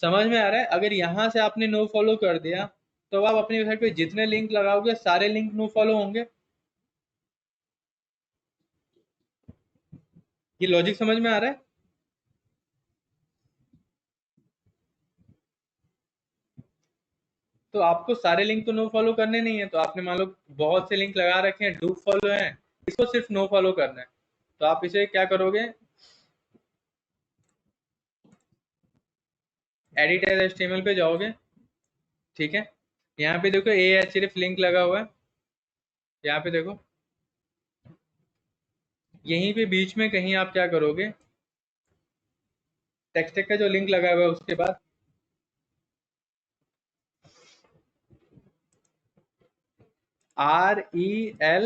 समझ में आ रहा है? अगर यहाँ से आपने नो फॉलो कर दिया, तो आप अपनी वेबसाइट पे जितने लिंक लगाओगे सारे लिंक नो फॉलो होंगे। ये लॉजिक समझ में आ रहा है? तो आपको सारे लिंक तो नो फॉलो करने नहीं है, तो आपने मान लो बहुत से लिंक लगा रखे हैं, डू फॉलो हैं, इसको सिर्फ नो फॉलो करना है। तो आप इसे क्या करोगे, एडिट एज एचटीएमएल पे जाओगे। ठीक है, यहाँ पे देखो ए एच सिर्फ लिंक लगा हुआ है, यहाँ पे देखो, यहीं पे बीच में कहीं आप क्या करोगे, टेक्स्ट का जो लिंक लगा हुआ है उसके बाद REL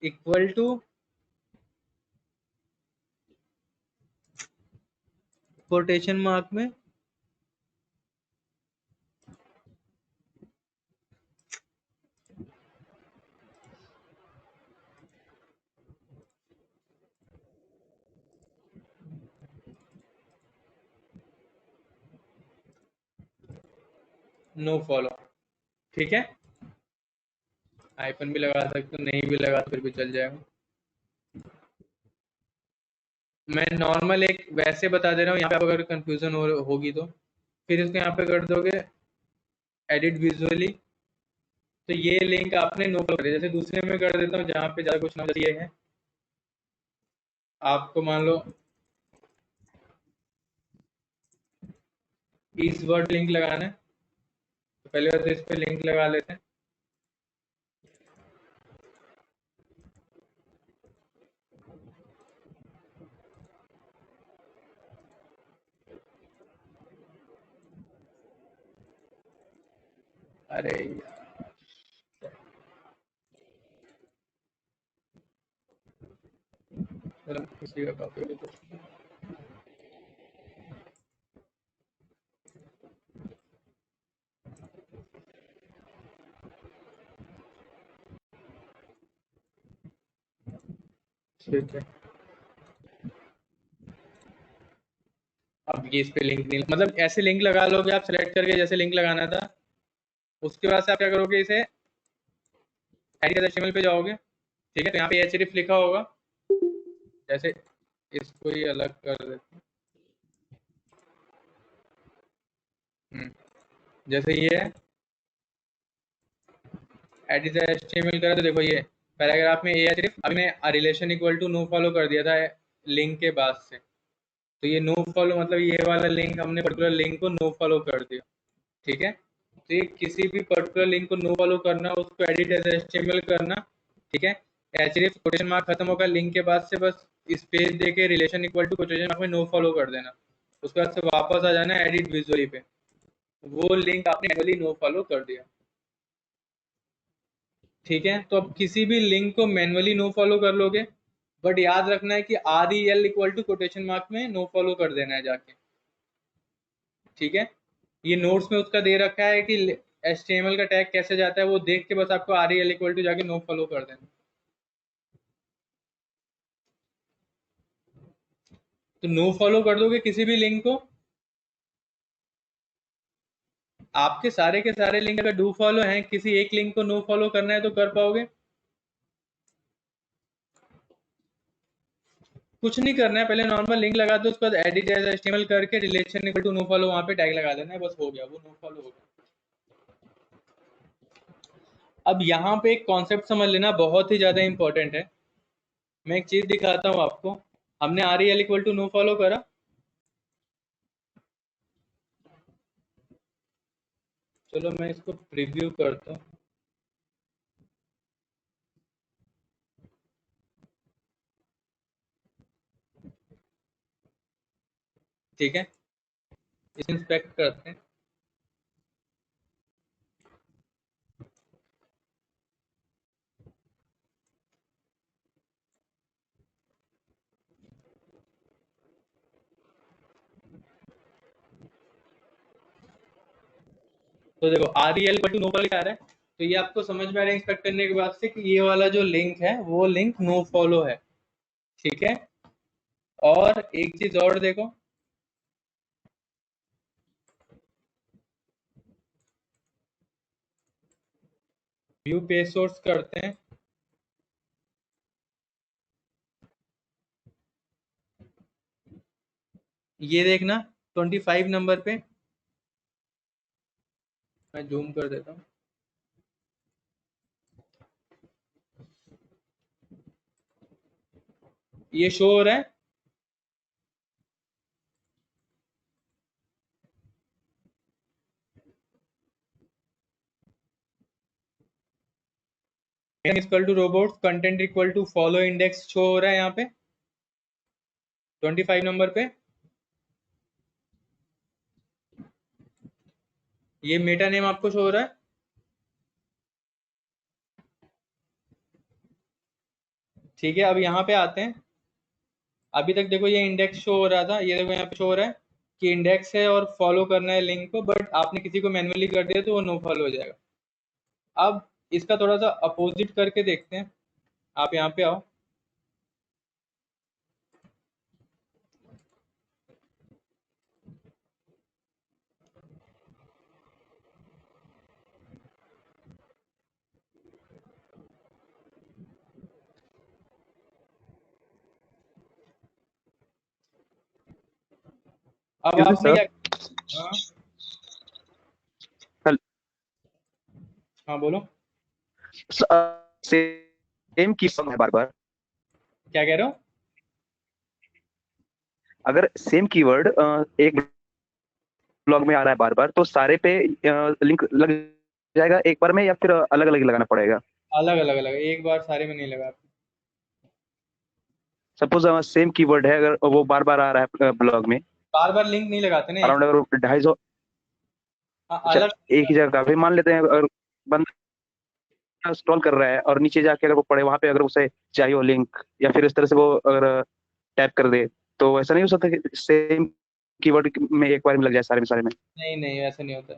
equal to quotation mark में नो फॉलो। ठीक है, आइकन भी लगा सकते हो, नहीं भी लगा तो फिर भी चल जाएगा। मैं नॉर्मल एक वैसे बता दे रहा हूँ, यहाँ पे आप अगर कंफ्यूजन होगी तो फिर इसको यहाँ पे कर दोगे एडिट विजुअली, तो ये लिंक आपने नो कर दिया। जैसे दूसरे में कर देता हूँ जहाँ पे ज़्यादा कुछ ना, जैसे ये है, आपको मान लो इस वर्ड लिंक लगाना है, तो पहले बात तो इस पे लिंक लगा लेते हैं। अरे यार, चलो किसी का कॉपी ठीक है। अब ये इस पे लिंक नहीं, मतलब ऐसे लिंक लगा लोगे आप सेलेक्ट करके जैसे लिंक लगाना था। उसके बाद से आप क्या करोगे, इसे एडिट एचटीएमएल पे जाओगे, ठीक है, तो यहाँ पे एचरीफ लिखा होगा, जैसे इसको ही अलग कर देते हैं। जैसे ये है एडिट एचटीएमएल करा, तो देखो ये पैराग्राफ में ये सिर्फ अभी मैं relation equal to no follow कर दिया था लिंक के बाद से, तो ये नो फॉलो मतलब ये वाला लिंक हमने पर्टिकुलर लिंक को नो फॉलो कर दिया, ठीक है। तो ये किसी भी पर्टिकुलर लिंक को नो फॉलो करना, उसको एडिट एज एचटीएमएल करना, ठीक है। एचरीफ कोटेशन मार्क खत्म होगा लिंक के बाद से, बस स्पेस दे के relation equal to quotation mark में नो फॉलो कर देना। उसके बाद से वापस आ जाना एडिट विजुअली पे, वो लिंक आपने मैनुअली नो फॉलो कर दिया, ठीक है। तो अब किसी भी लिंक को मैनुअली नो फॉलो कर लोगे, बट याद रखना है कि R E L equal to quotation mark में नो फॉलो कर देना है जाके, ठीक है। ये नोट्स में उसका दे रखा है कि HTML का टैग कैसे जाता है, वो देख के बस आपको R E L equal to जाके नो फॉलो कर देना। तो नो फॉलो कर दोगे किसी भी लिंक को, आपके सारे के सारे लिंक अगर डू फॉलो हैं, किसी एक लिंक को नो फॉलो करना है तो कर पाओगे। कुछ नहीं करना है, पहले नॉर्मल लिंक लगा दो, उसके बाद एडिट एज एचटीएमएल करके relation equal to no follow वहां पे टैग लगा देना है, बस हो गया, वो नो फॉलो हो गया। अब यहाँ पे एक कॉन्सेप्ट समझ लेना, बहुत ही ज्यादा इंपॉर्टेंट है। मैं एक चीज दिखाता हूँ आपको। हमने R E L equal to no follow करा, चलो मैं इसको प्रीव्यू करता हूँ, ठीक है। इसे इंस्पेक्ट करते हैं। तो देखो R E L equal to no follow आ रहा है, तो ये आपको समझ में आ रहा है इंस्पेक्ट करने के बाद से कि ये वाला जो लिंक है वो लिंक नो फॉलो है, ठीक है। और एक चीज और देखो, व्यू पेज सोर्स करते हैं, ये देखना 25 नंबर पे, मैं जूम कर देता हूँ, ये शो हो रहा है। Equal to robots content equal to follow index show हो रहा है यहाँ पे 25 नंबर पे। ये मेटा नेम आपको शो हो रहा है, ठीक है। अब यहाँ पे आते हैं, अभी तक देखो ये इंडेक्स शो हो रहा था, ये देखो यहाँ पे शो हो रहा है कि इंडेक्स है और फॉलो करना है लिंक को, बट आपने किसी को मैनुअली कर दिया तो वो नो फॉलो हो जाएगा। अब इसका थोड़ा सा अपोजिट करके देखते हैं, आप यहाँ पे आओ, अब Excuse me, आपने sir. क्या? हाँ Hel- हाँ बोलो। सेम की है बार बार. क्या कह रहे हो? अगर सेम कीवर्ड एक ब्लॉग में आ रहा है बार बार, तो सारे पे लिंक लग जाएगा एक बार में, या फिर अलग अलग लगाना पड़ेगा? अलग अलग अलग, एक बार सारे में नहीं लगा। सपोज सेम कीवर्ड है, अगर वो बार बार आ रहा है ब्लॉग में, बार बार लिंक नहीं लगाते ना एक। अराउंड अगर 250. हाँ, अच्छा, अलग। एक ही जगह भी मान लेते हैं, अगर बंदा स्क्रॉल कर रहा है और नीचे जाके अगर वो पढ़े वहां पे, अगर उसे चाहिए हो लिंक, या फिर इस तरह से वो अगर टैप कर दे, तो ऐसा नहीं हो सकता कि सेम कीवर्ड में एक बार में लग जाए सारे में सारे में? नहीं नहीं, वैसा नहीं होता।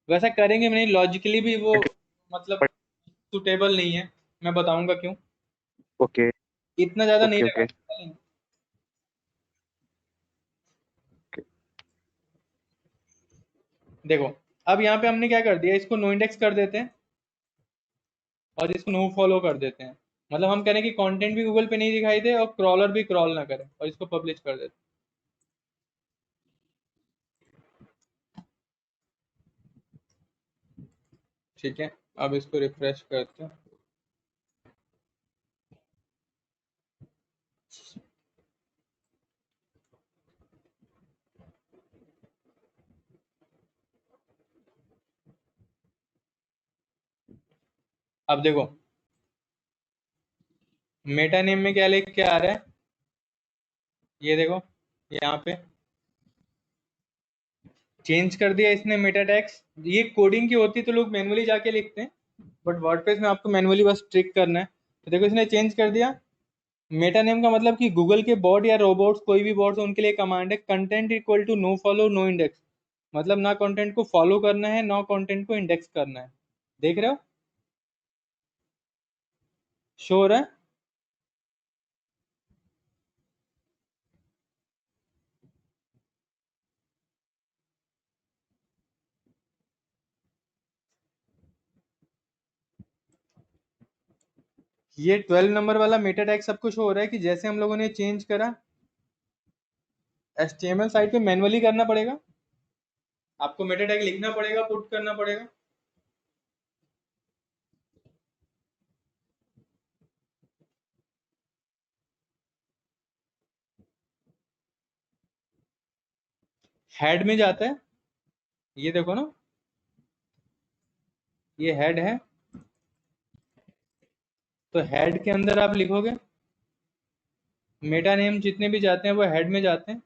वैसा करेंगे नहीं, लॉजिकली भी वो मतलब सुटेबल नहीं है। मैं बताऊंगा क्यों। ओके. इतना ज्यादा नहीं ओके. लगा। ओके. देखो, अब यहाँ पे हमने क्या कर दिया, इसको नो इंडेक्स कर देते हैं और इसको नो फॉलो कर देते हैं। मतलब हम कह रहे हैं कि कंटेंट भी गूगल पे नहीं दिखाई दे और क्रॉलर भी क्रॉल ना करे, और इसको पब्लिश कर देते हैं। ठीक है, अब इसको रिफ्रेश करते हैं। अब देखो, मेटा नेम में क्या लिख के आ रहा है, ये देखो यहाँ पे चेंज कर दिया इसने मेटा टैग्स। ये कोडिंग की होती तो लोग मैनुअली जाके लिखते हैं, बट वर्डप्रेस में आपको मैनुअली बस ट्रिक करना है। तो देखो इसने चेंज कर दिया। मेटा नेम का मतलब कि गूगल के बॉट या रोबोट्स, कोई भी बॉट्स, उनके लिए कमांड है content equal to no follow no index. मतलब ना कंटेंट को फॉलो करना है, ना कंटेंट को इंडेक्स करना है। देख रहे हो? शो हो रहा है? ये 12 नंबर वाला मेटा टैग सबको शो हो रहा है कि जैसे हम लोगों ने चेंज करा, HTML साइट पे मैनुअली करना पड़ेगा। आपको मेटा टैग लिखना पड़ेगा, पुट करना पड़ेगा। हेड में जाता है, ये देखो ना, ये हेड है। तो हेड के अंदर आप लिखोगे, मेटा नेम जितने भी जाते हैं वो हेड में जाते हैं।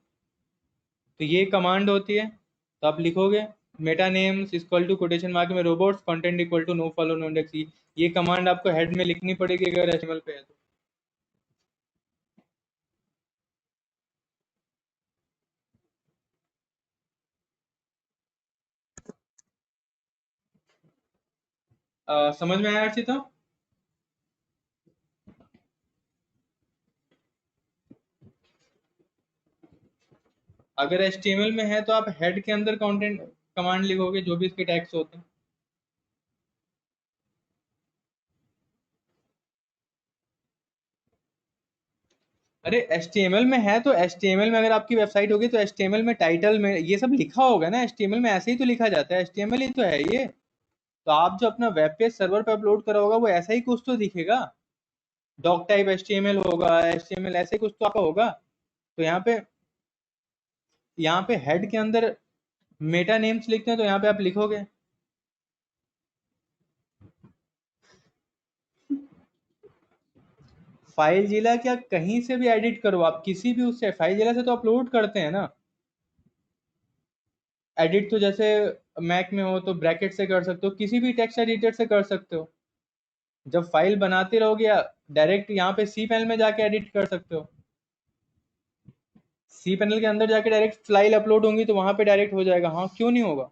तो ये कमांड होती है। तो आप लिखोगे meta names equal to quotation mark में robots content equal to no follow no index. ये कमांड आपको हेड में लिखनी पड़ेगी अगर HTML पे है तो। समझ में आया अच्छी तो? अगर HTML में है तो आप हेड के अंदर कंटेंट कमांड लिखोगे, जो भी इसके टैग्स होते हैं। अरे HTML में है तो HTML में, अगर आपकी वेबसाइट होगी तो HTML में टाइटल में ये सब लिखा होगा ना। HTML में ऐसे ही तो लिखा जाता है, HTML ही तो है ये। तो आप जो अपना वेब पेज सर्वर पे अपलोड करा होगा वो ऐसा ही कुछ तो दिखेगा। डॉक टाइप HTML होगा, HTML ऐसे कुछ तो आपका होगा। तो यहाँ पे हेड के अंदर मेटा नेम्स लिखते हैं, तो यहाँ पे आप लिखोगे फाइल जिला। क्या कहीं से भी एडिट करो आप, किसी भी उससे, फाइल जिला से तो अपलोड करते हैं ना। एडिट तो जैसे मैक में हो तो ब्रैकेट से कर सकते हो, किसी भी टेक्स्ट एडिटर से कर सकते हो। जब फाइल बनाते रहोगे डायरेक्ट यहाँ पे सी पैनल में जाके एडिट कर सकते हो। सी पैनल के अंदर जाके डायरेक्ट फाइल अपलोड होंगी तो वहां पे डायरेक्ट हो जाएगा। हाँ, क्यों नहीं होगा?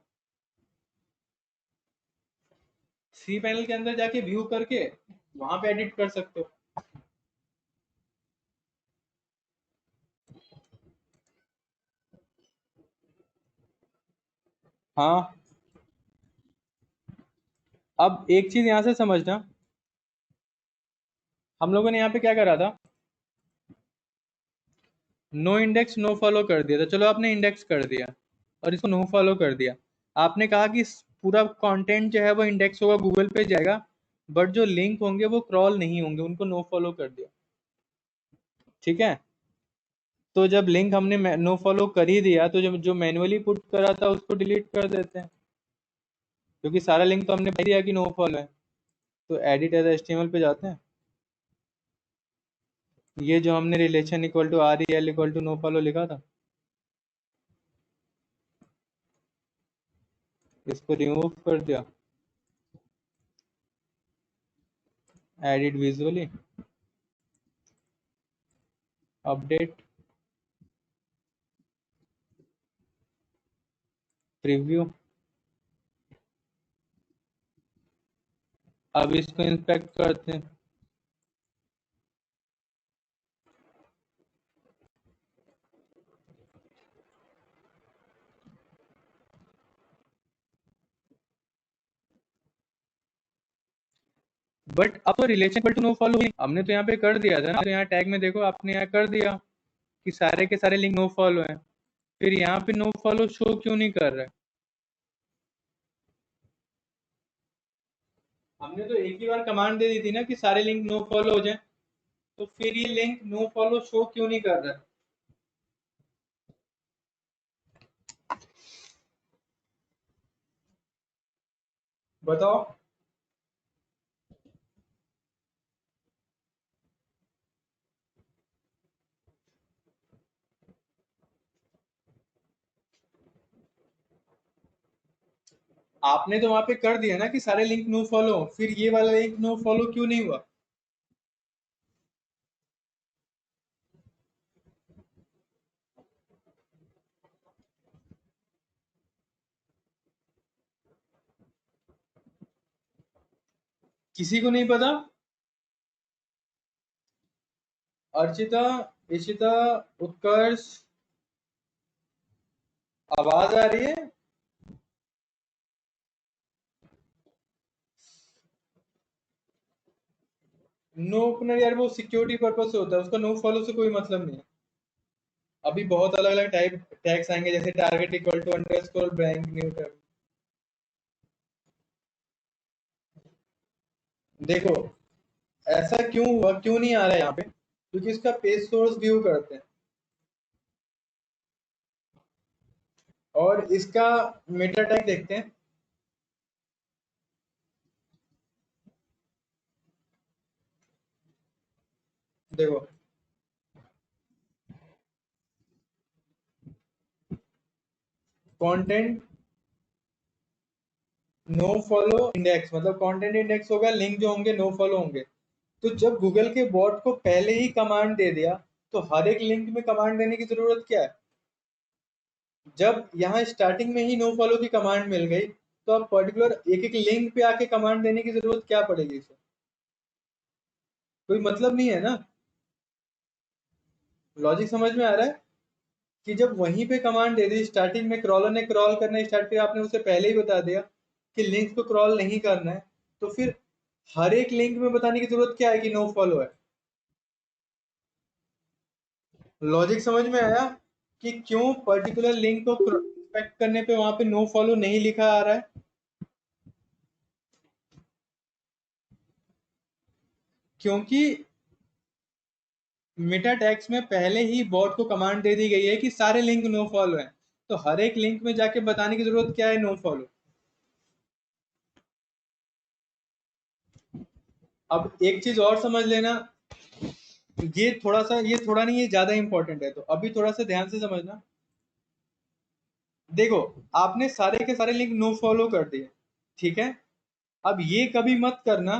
सी पैनल के अंदर जाके व्यू करके वहां पे एडिट कर सकते हो। हाँ, अब एक चीज यहाँ से समझना। हम लोगों ने यहाँ पे क्या करा था, नो इंडेक्स नो फॉलो कर दिया, तो चलो आपने इंडेक्स कर दिया और इसको नो फॉलो कर दिया। आपने कहा कि पूरा कंटेंट जो है वो इंडेक्स होगा, गूगल पे जाएगा, बट जो लिंक होंगे वो क्रॉल नहीं होंगे, उनको नो फॉलो कर दिया। ठीक है, तो जब लिंक हमने नो फॉलो कर ही दिया, तो जब जो मैन्युअली पुट करा था उसको डिलीट कर देते हैं, क्योंकि सारा लिंक तो हमने भर दिया कि नो फॉलो है। तो एडिट एज एचटीएमएल पे जाते हैं, ये जो हमने relation equal to R E L equal to no follow लिखा था, इसको रिमूव कर दिया, एडिट विजुअली, अपडेट, प्रीव्यू। अब इसको इंस्पेक्ट करते हैं। बट अब तो relation equal to no follow हमने तो यहाँ पे कर दिया था ना, तो यहाँ टैग में देखो आपने यहाँ कर दिया कि सारे के सारे लिंक नो फॉलो हैं, फिर यहाँ पे नो फॉलो शो क्यों नहीं कर रहा है? हमने तो एक ही बार कमांड दे दी थी ना कि सारे लिंक नो फॉलो हो जाए, तो फिर ये लिंक नो फॉलो शो क्यों नहीं कर रहा है? बताओ। आपने तो वहां पे कर दिया ना कि सारे लिंक नो फॉलो, फिर ये वाला लिंक नो फॉलो क्यों नहीं हुआ? किसी को नहीं पता? अर्चिता, इशिता, उत्कर्ष, आवाज आ रही है? नो ओपनर यार वो सिक्योरिटी पर्पज से होता है, उसका नो फॉलो से कोई मतलब नहीं है। अभी बहुत अलग अलग टाइप टैग्स आएंगे, जैसे target equal to underscore blank new tag. देखो, ऐसा क्यों हुआ, क्यों नहीं आ रहा है यहाँ पे? क्योंकि इसका पेज सोर्स व्यू करते हैं और इसका मेटा टैग देखते हैं। देखो, कंटेंट नो फॉलो इंडेक्स, मतलब कंटेंट इंडेक्स होगा, लिंक जो होंगे नो फॉलो होंगे। तो जब गूगल के बॉट को पहले ही कमांड दे दिया, तो हर एक लिंक में कमांड देने की जरूरत क्या है? जब यहाँ स्टार्टिंग में ही नो फॉलो की कमांड मिल गई, तो अब पर्टिकुलर एक एक लिंक पे आके कमांड देने की जरूरत क्या पड़ेगी इसे? कोई मतलब नहीं है ना। लॉजिक समझ में आ रहा है कि जब वहीं पे कमांड दे दी, स्टार्टिंग में क्रॉलर ने क्रॉल करना स्टार्ट किया, आपने उसे पहले ही बता दिया कि लिंक को क्रॉल नहीं करना है, तो फिर हर एक लिंक में बताने की जरूरत क्या है कि नो फॉलो है? लॉजिक समझ में आया कि क्यों पर्टिकुलर लिंक को इंस्पेक्ट करने पे वहां पे नो फॉलो नहीं लिखा आ रहा है? क्योंकि मेटा टैग्स में पहले ही बॉट को कमांड दे दी गई है कि सारे लिंक नो फॉलो हैं, तो हर एक लिंक में जाके बताने की जरूरत क्या है, नो फॉलो। अब एक चीज और समझ लेना, ये थोड़ा नहीं, ये ज्यादा इंपॉर्टेंट है, तो अभी थोड़ा सा ध्यान से समझना। देखो, आपने सारे के सारे लिंक नो फॉलो कर दिए, ठीक है। अब ये कभी मत करना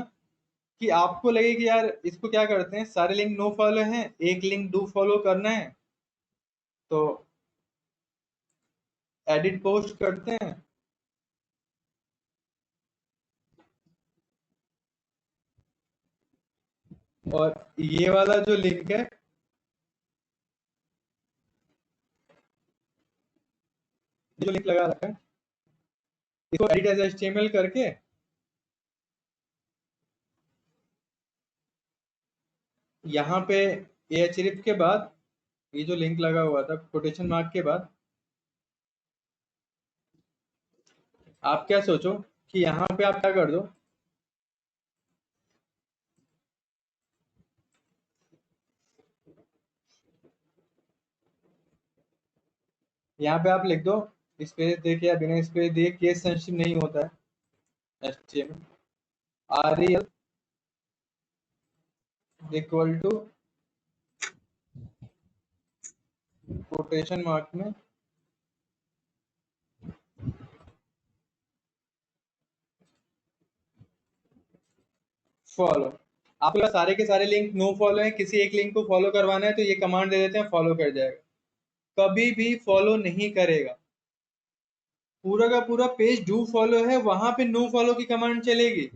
कि आपको लगे कि यार इसको क्या करते हैं, सारे लिंक नो फॉलो हैं, एक लिंक डू फॉलो करना है, तो एडिट पोस्ट करते हैं और ये वाला जो लिंक है, जो लिंक लगा रखा है, इसको एडिट एज एचटीएमएल करके यहाँ पे एचरिफ के बाद ये जो लिंक लगा हुआ था कोटेशन मार्क के बाद, आप क्या सोचो कि यहाँ पे आप क्या कर दो, यहाँ पे आप लिख दो स्पेस दे के या बिना स्पेस दिए केस सेंसिटिव नहीं होता है HTML, REL equal to quotation mark में फॉलो। आपके सारे के सारे लिंक नो फॉलो हैं, किसी एक लिंक को फॉलो करवाना है तो ये कमांड दे देते हैं, फॉलो कर जाएगा। कभी भी फॉलो नहीं करेगा। पूरा का पूरा पेज डू फॉलो है, वहां पे नो फॉलो की कमांड चलेगी।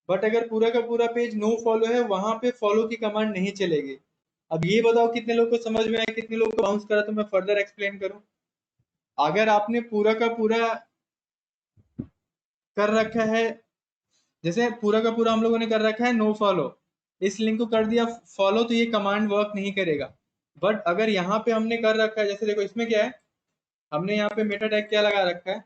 बट अगर पूरा का पूरा पेज नो फॉलो है, वहां पे फॉलो की कमांड नहीं चलेगी। अब ये बताओ कितने लोग को समझ में आया, कितने लोग को बाउंस करा, तो मैं फर्दर एक्सप्लेन करूं। अगर आपने पूरा का पूरा कर रखा है, जैसे पूरा का पूरा हम लोगों ने कर रखा है नो फॉलो, इस लिंक को कर दिया फॉलो, तो ये कमांड वर्क नहीं करेगा। बट अगर यहाँ पे हमने कर रखा है, जैसे देखो इसमें क्या है, हमने यहाँ पे मेटा टैग क्या लगा रखा है,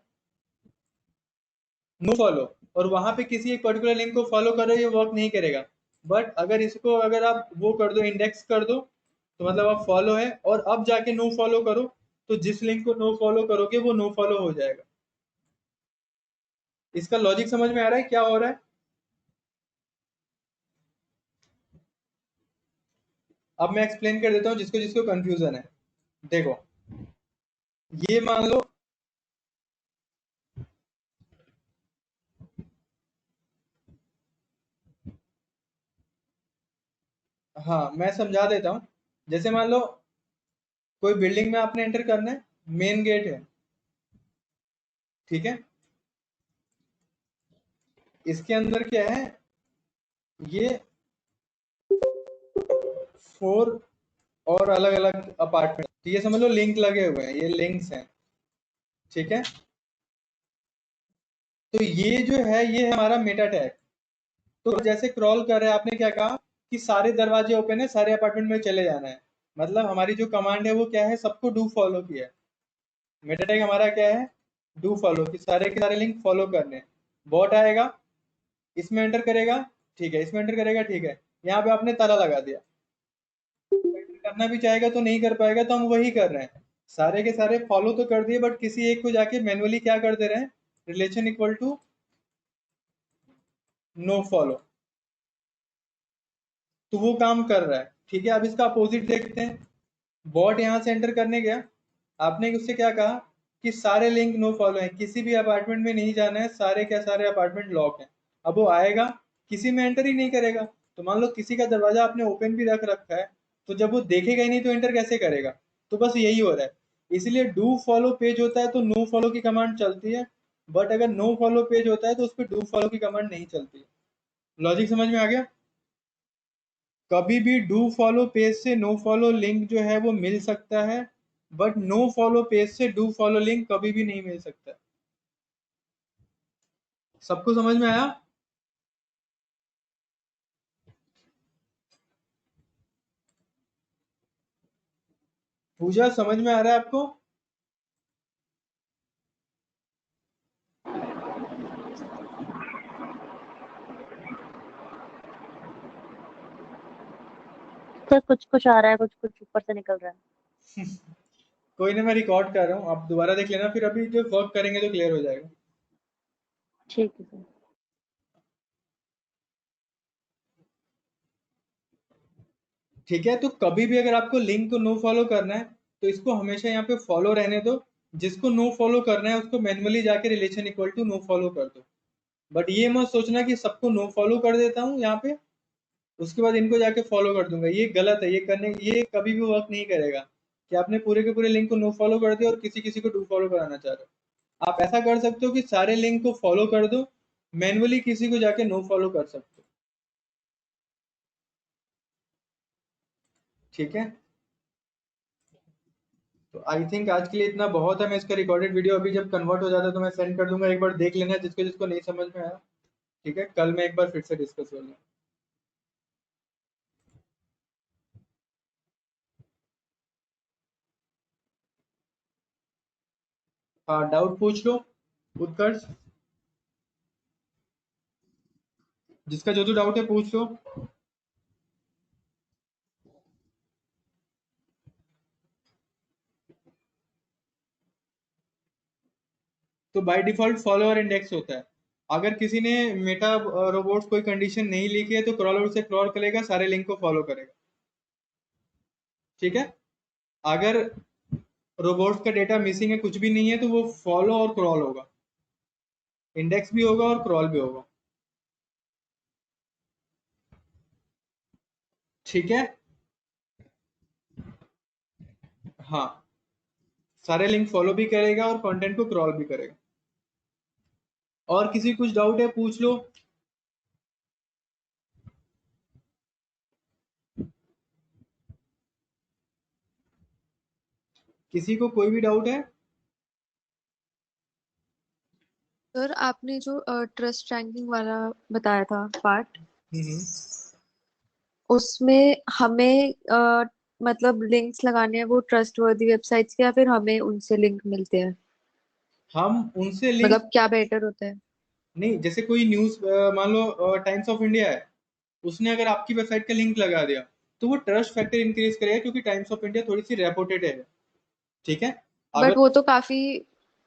नो फॉलो, और वहां पे किसी एक पर्टिकुलर लिंक को फॉलो कर रहे हो, ये वर्क नहीं करेगा। बट अगर इसको अगर आप वो कर दो, इंडेक्स कर दो, तो मतलब आप फॉलो है, और अब जाके नो फॉलो करो, तो जिस लिंक को नो फॉलो करोगे वो नो फॉलो हो जाएगा। इसका लॉजिक समझ में आ रहा है क्या हो रहा है? अब मैं एक्सप्लेन कर देता हूँ जिसको जिसको कंफ्यूजन है। देखो, ये मान लो हाँ मैं समझा देता हूँ। जैसे मान लो कोई बिल्डिंग में आपने एंटर करना है, मेन गेट है, ठीक है। इसके अंदर क्या है, ये 4 और अलग अलग अपार्टमेंट, तो ये समझ लो लिंक लगे हुए हैं, ये लिंक्स हैं, ठीक है। तो ये जो है ये है हमारा मेटा टैग। तो जैसे क्रॉल कर रहे हैं, आपने क्या कहा कि सारे दरवाजे ओपन है, सारे अपार्टमेंट में चले जाना है। मतलब हमारी जो कमांड है वो क्या है, सबको डू फॉलो किया है। मेटा टैग हमारा क्या है, डू फॉलो, कि सारे के सारे लिंक फॉलो करने हैं। बॉट आएगा, इसमें एंटर करेगा, ठीक है, इसमें एंटर करेगा, ठीक है। यहाँ पे आपने ताला लगा दिया, एंटर करना भी चाहेगा तो नहीं कर पाएगा, तो हम वही कर रहे हैं। सारे के सारे फॉलो तो कर दिए, बट किसी एक को जाके मैनुअली क्या कर दे रहे हैं, relation equal to no follow, तो वो काम कर रहा है, ठीक है। अब इसका अपोजिट देखते हैं। बॉट यहाँ से एंटर करने गया, आपने उससे क्या कहा कि सारे लिंक नो फॉलो हैं, किसी भी अपार्टमेंट में नहीं जाना है, सारे क्या सारे अपार्टमेंट लॉक हैं। अब वो आएगा, किसी में एंटर ही नहीं करेगा। तो मान लो किसी का दरवाजा आपने ओपन भी रख रखा है, तो जब वो देखेगा ही नहीं तो एंटर कैसे करेगा। तो बस यही हो रहा है। इसलिए डू फॉलो पेज होता है तो नो फॉलो की कमांड चलती है, बट अगर नो फॉलो पेज होता है तो उस पर डू फॉलो की कमांड नहीं चलती है। लॉजिक समझ में आ गया? कभी भी डू फॉलो पेज से नो फॉलो लिंक जो है वो मिल सकता है, बट नो फॉलो पेज से डू फॉलो लिंक कभी भी नहीं मिल सकता। सबको समझ में आया? पूजा समझ में आ रहा है आपको? तो कुछ कुछ आ रहा है, कुछ कुछ ऊपर से निकल रहा है। कोई नहीं, मैं रिकॉर्ड कर रहा हूँ, आप दोबारा देख लेना, फिर अभी जो वर्क करेंगे तो क्लियर हो जाएगा। ठीक है सर। ठीक है, तो कभी भी अगर आपको लिंक को नो फॉलो करना है, तो इसको हमेशा यहाँ पे फॉलो रहने दो। जिसको नो फॉलो करना है उसको मैनुअली जाके relation equal to no follow कर दो। बट ये मत सोचना कि सबको नो फॉलो कर देता हूँ यहाँ पे, उसके बाद इनको जाके फॉलो कर दूंगा, ये गलत है। ये कभी भी वर्क नहीं करेगा कि आपने पूरे के पूरे लिंक को नो फॉलो कर दिया और किसी किसी को डू फॉलो कराना चाह रहे हो। आप ऐसा कर सकते हो कि सारे लिंक को फॉलो कर दो, मैनुअली किसी को जाके नो फॉलो कर सकते हो, ठीक है। तो आई थिंक आज के लिए इतना बहुत है। मैं इसका रिकॉर्डेड वीडियो अभी जब कन्वर्ट हो जाता है तो मैं सेंड कर दूंगा, एक बार देख लेना जिसको जिसको नहीं समझ में आया, ठीक है। कल मैं एक बार फिर से डिस्कस कर लूँगा। हाँ, डाउट पूछ लो उत्कर्ष, जिसका जो डाउट है पूछ लो। तो बाय डिफॉल्ट फॉलोअर इंडेक्स होता है। अगर किसी ने मेटा रोबोट्स कोई कंडीशन नहीं लिखी है तो क्रॉलर उसे क्रॉल करेगा, सारे लिंक को फॉलो करेगा। ठीक है, अगर रोबोट्स का डेटा मिसिंग है, कुछ भी नहीं है, तो वो फॉलो और क्रॉल होगा, इंडेक्स भी होगा और क्रॉल भी होगा। ठीक है, हाँ, सारे लिंक फॉलो भी करेगा और कंटेंट को क्रॉल भी करेगा। और किसी कुछ डाउट है पूछ लो। किसी को कोई भी डाउट है? सर आपने जो ट्रस्ट रैंकिंग वाला बताया था पार्ट, हम्म, उसमें हमें मतलब लिंक्स लगाने हैं वो ट्रस्टवर्दी वेबसाइट्स के, या फिर हमें उनसे लिंक मिलते हैं? हम उनसे लिंक मतलब क्या बेटर होता है? नहीं, जैसे कोई न्यूज मान लो टाइम्स ऑफ इंडिया है, उसने अगर आपकी वेबसाइट का लिंक लगा दिया तो वो ट्रस्ट फैक्टर इंक्रीज करेगा, क्योंकि टाइम्स ऑफ इंडिया थोड़ी सी रेपुटेड है। ठीक है, बट अगर वो तो काफी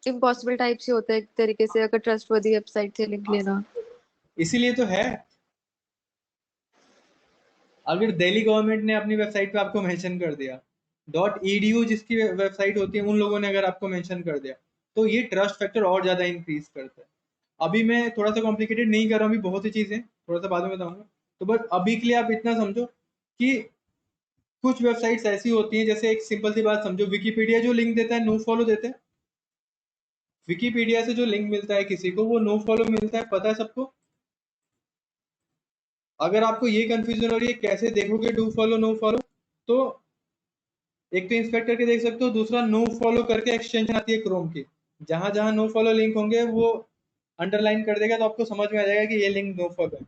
इम्पॉसिबल टाइप से होता है एक तरीके से, अगर ट्रस्टवर्दी वेबसाइट से लिंक लेना। इसीलिए तो है, अगर दिल्ली गवर्नमेंट ने अपनी वेबसाइट पे आपको मेंशन कर दिया, .edu जिसकी वेबसाइट होती है, उन लोगों ने अगर आपको मेंशन कर दिया, तो ये ट्रस्ट फैक्टर और ज्यादा इंक्रीज करता है। अभी मैं थोड़ा सा कॉम्प्लिकेटेड नहीं कर रहा हूँ, अभी बहुत सी चीजें थोड़ा सा बाद में बताऊंगा। तो बस अभी के लिए आप इतना समझो कि कुछ वेबसाइट्स ऐसी होती हैं, जैसे एक सिंपल सी बात समझो, विकीपीडिया जो लिंक देता है नो फॉलो देते हैं। विकीपीडिया से जो लिंक मिलता है किसी को, वो नो फॉलो मिलता है, पता है सबको। अगर आपको ये कंफ्यूजन हो रही है कैसे देखोगे डू फॉलो नो फॉलो, तो एक तो इंस्पेक्ट करके देख सकते हो, दूसरा नो फॉलो करके एक्सटेंशन आती है क्रोम की, जहां जहां नो फॉलो लिंक होंगे वो अंडरलाइन कर देगा, तो आपको समझ में आ जाएगा कि ये लिंक नो फॉलो है।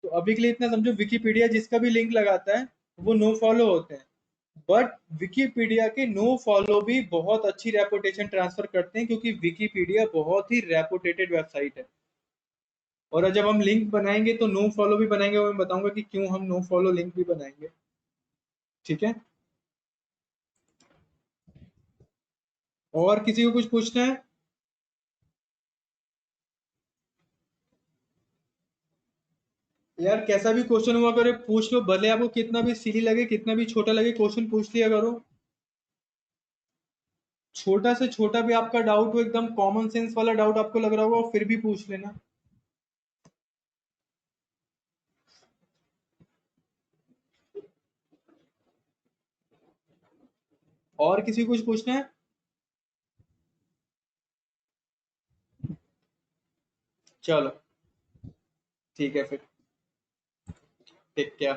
तो अभी के लिए इतना समझो, विकीपीडिया जिसका भी लिंक लगाता है वो नो फॉलो होते हैं। बट विकीपीडिया के नो फॉलो भी बहुत अच्छी रेपुटेशन ट्रांसफर करते हैं, क्योंकि विकीपीडिया बहुत ही रेपुटेटेड वेबसाइट है। और जब हम लिंक बनाएंगे तो नो फॉलो भी बनाएंगे, और मैं बताऊंगा कि क्यों हम नो फॉलो लिंक भी बनाएंगे। ठीक है, और किसी को कुछ पूछना है? यार कैसा भी क्वेश्चन हुआ करे पूछ लो, भले आपको कितना भी सिली लगे, कितना भी छोटा लगे, क्वेश्चन पूछ लिया करो। छोटा से छोटा भी आपका डाउट हो, एकदम कॉमन सेंस वाला डाउट आपको लग रहा होगा, फिर भी पूछ लेना। और किसी को कुछ पूछना है? चलो ठीक है फिर, टेक केयर।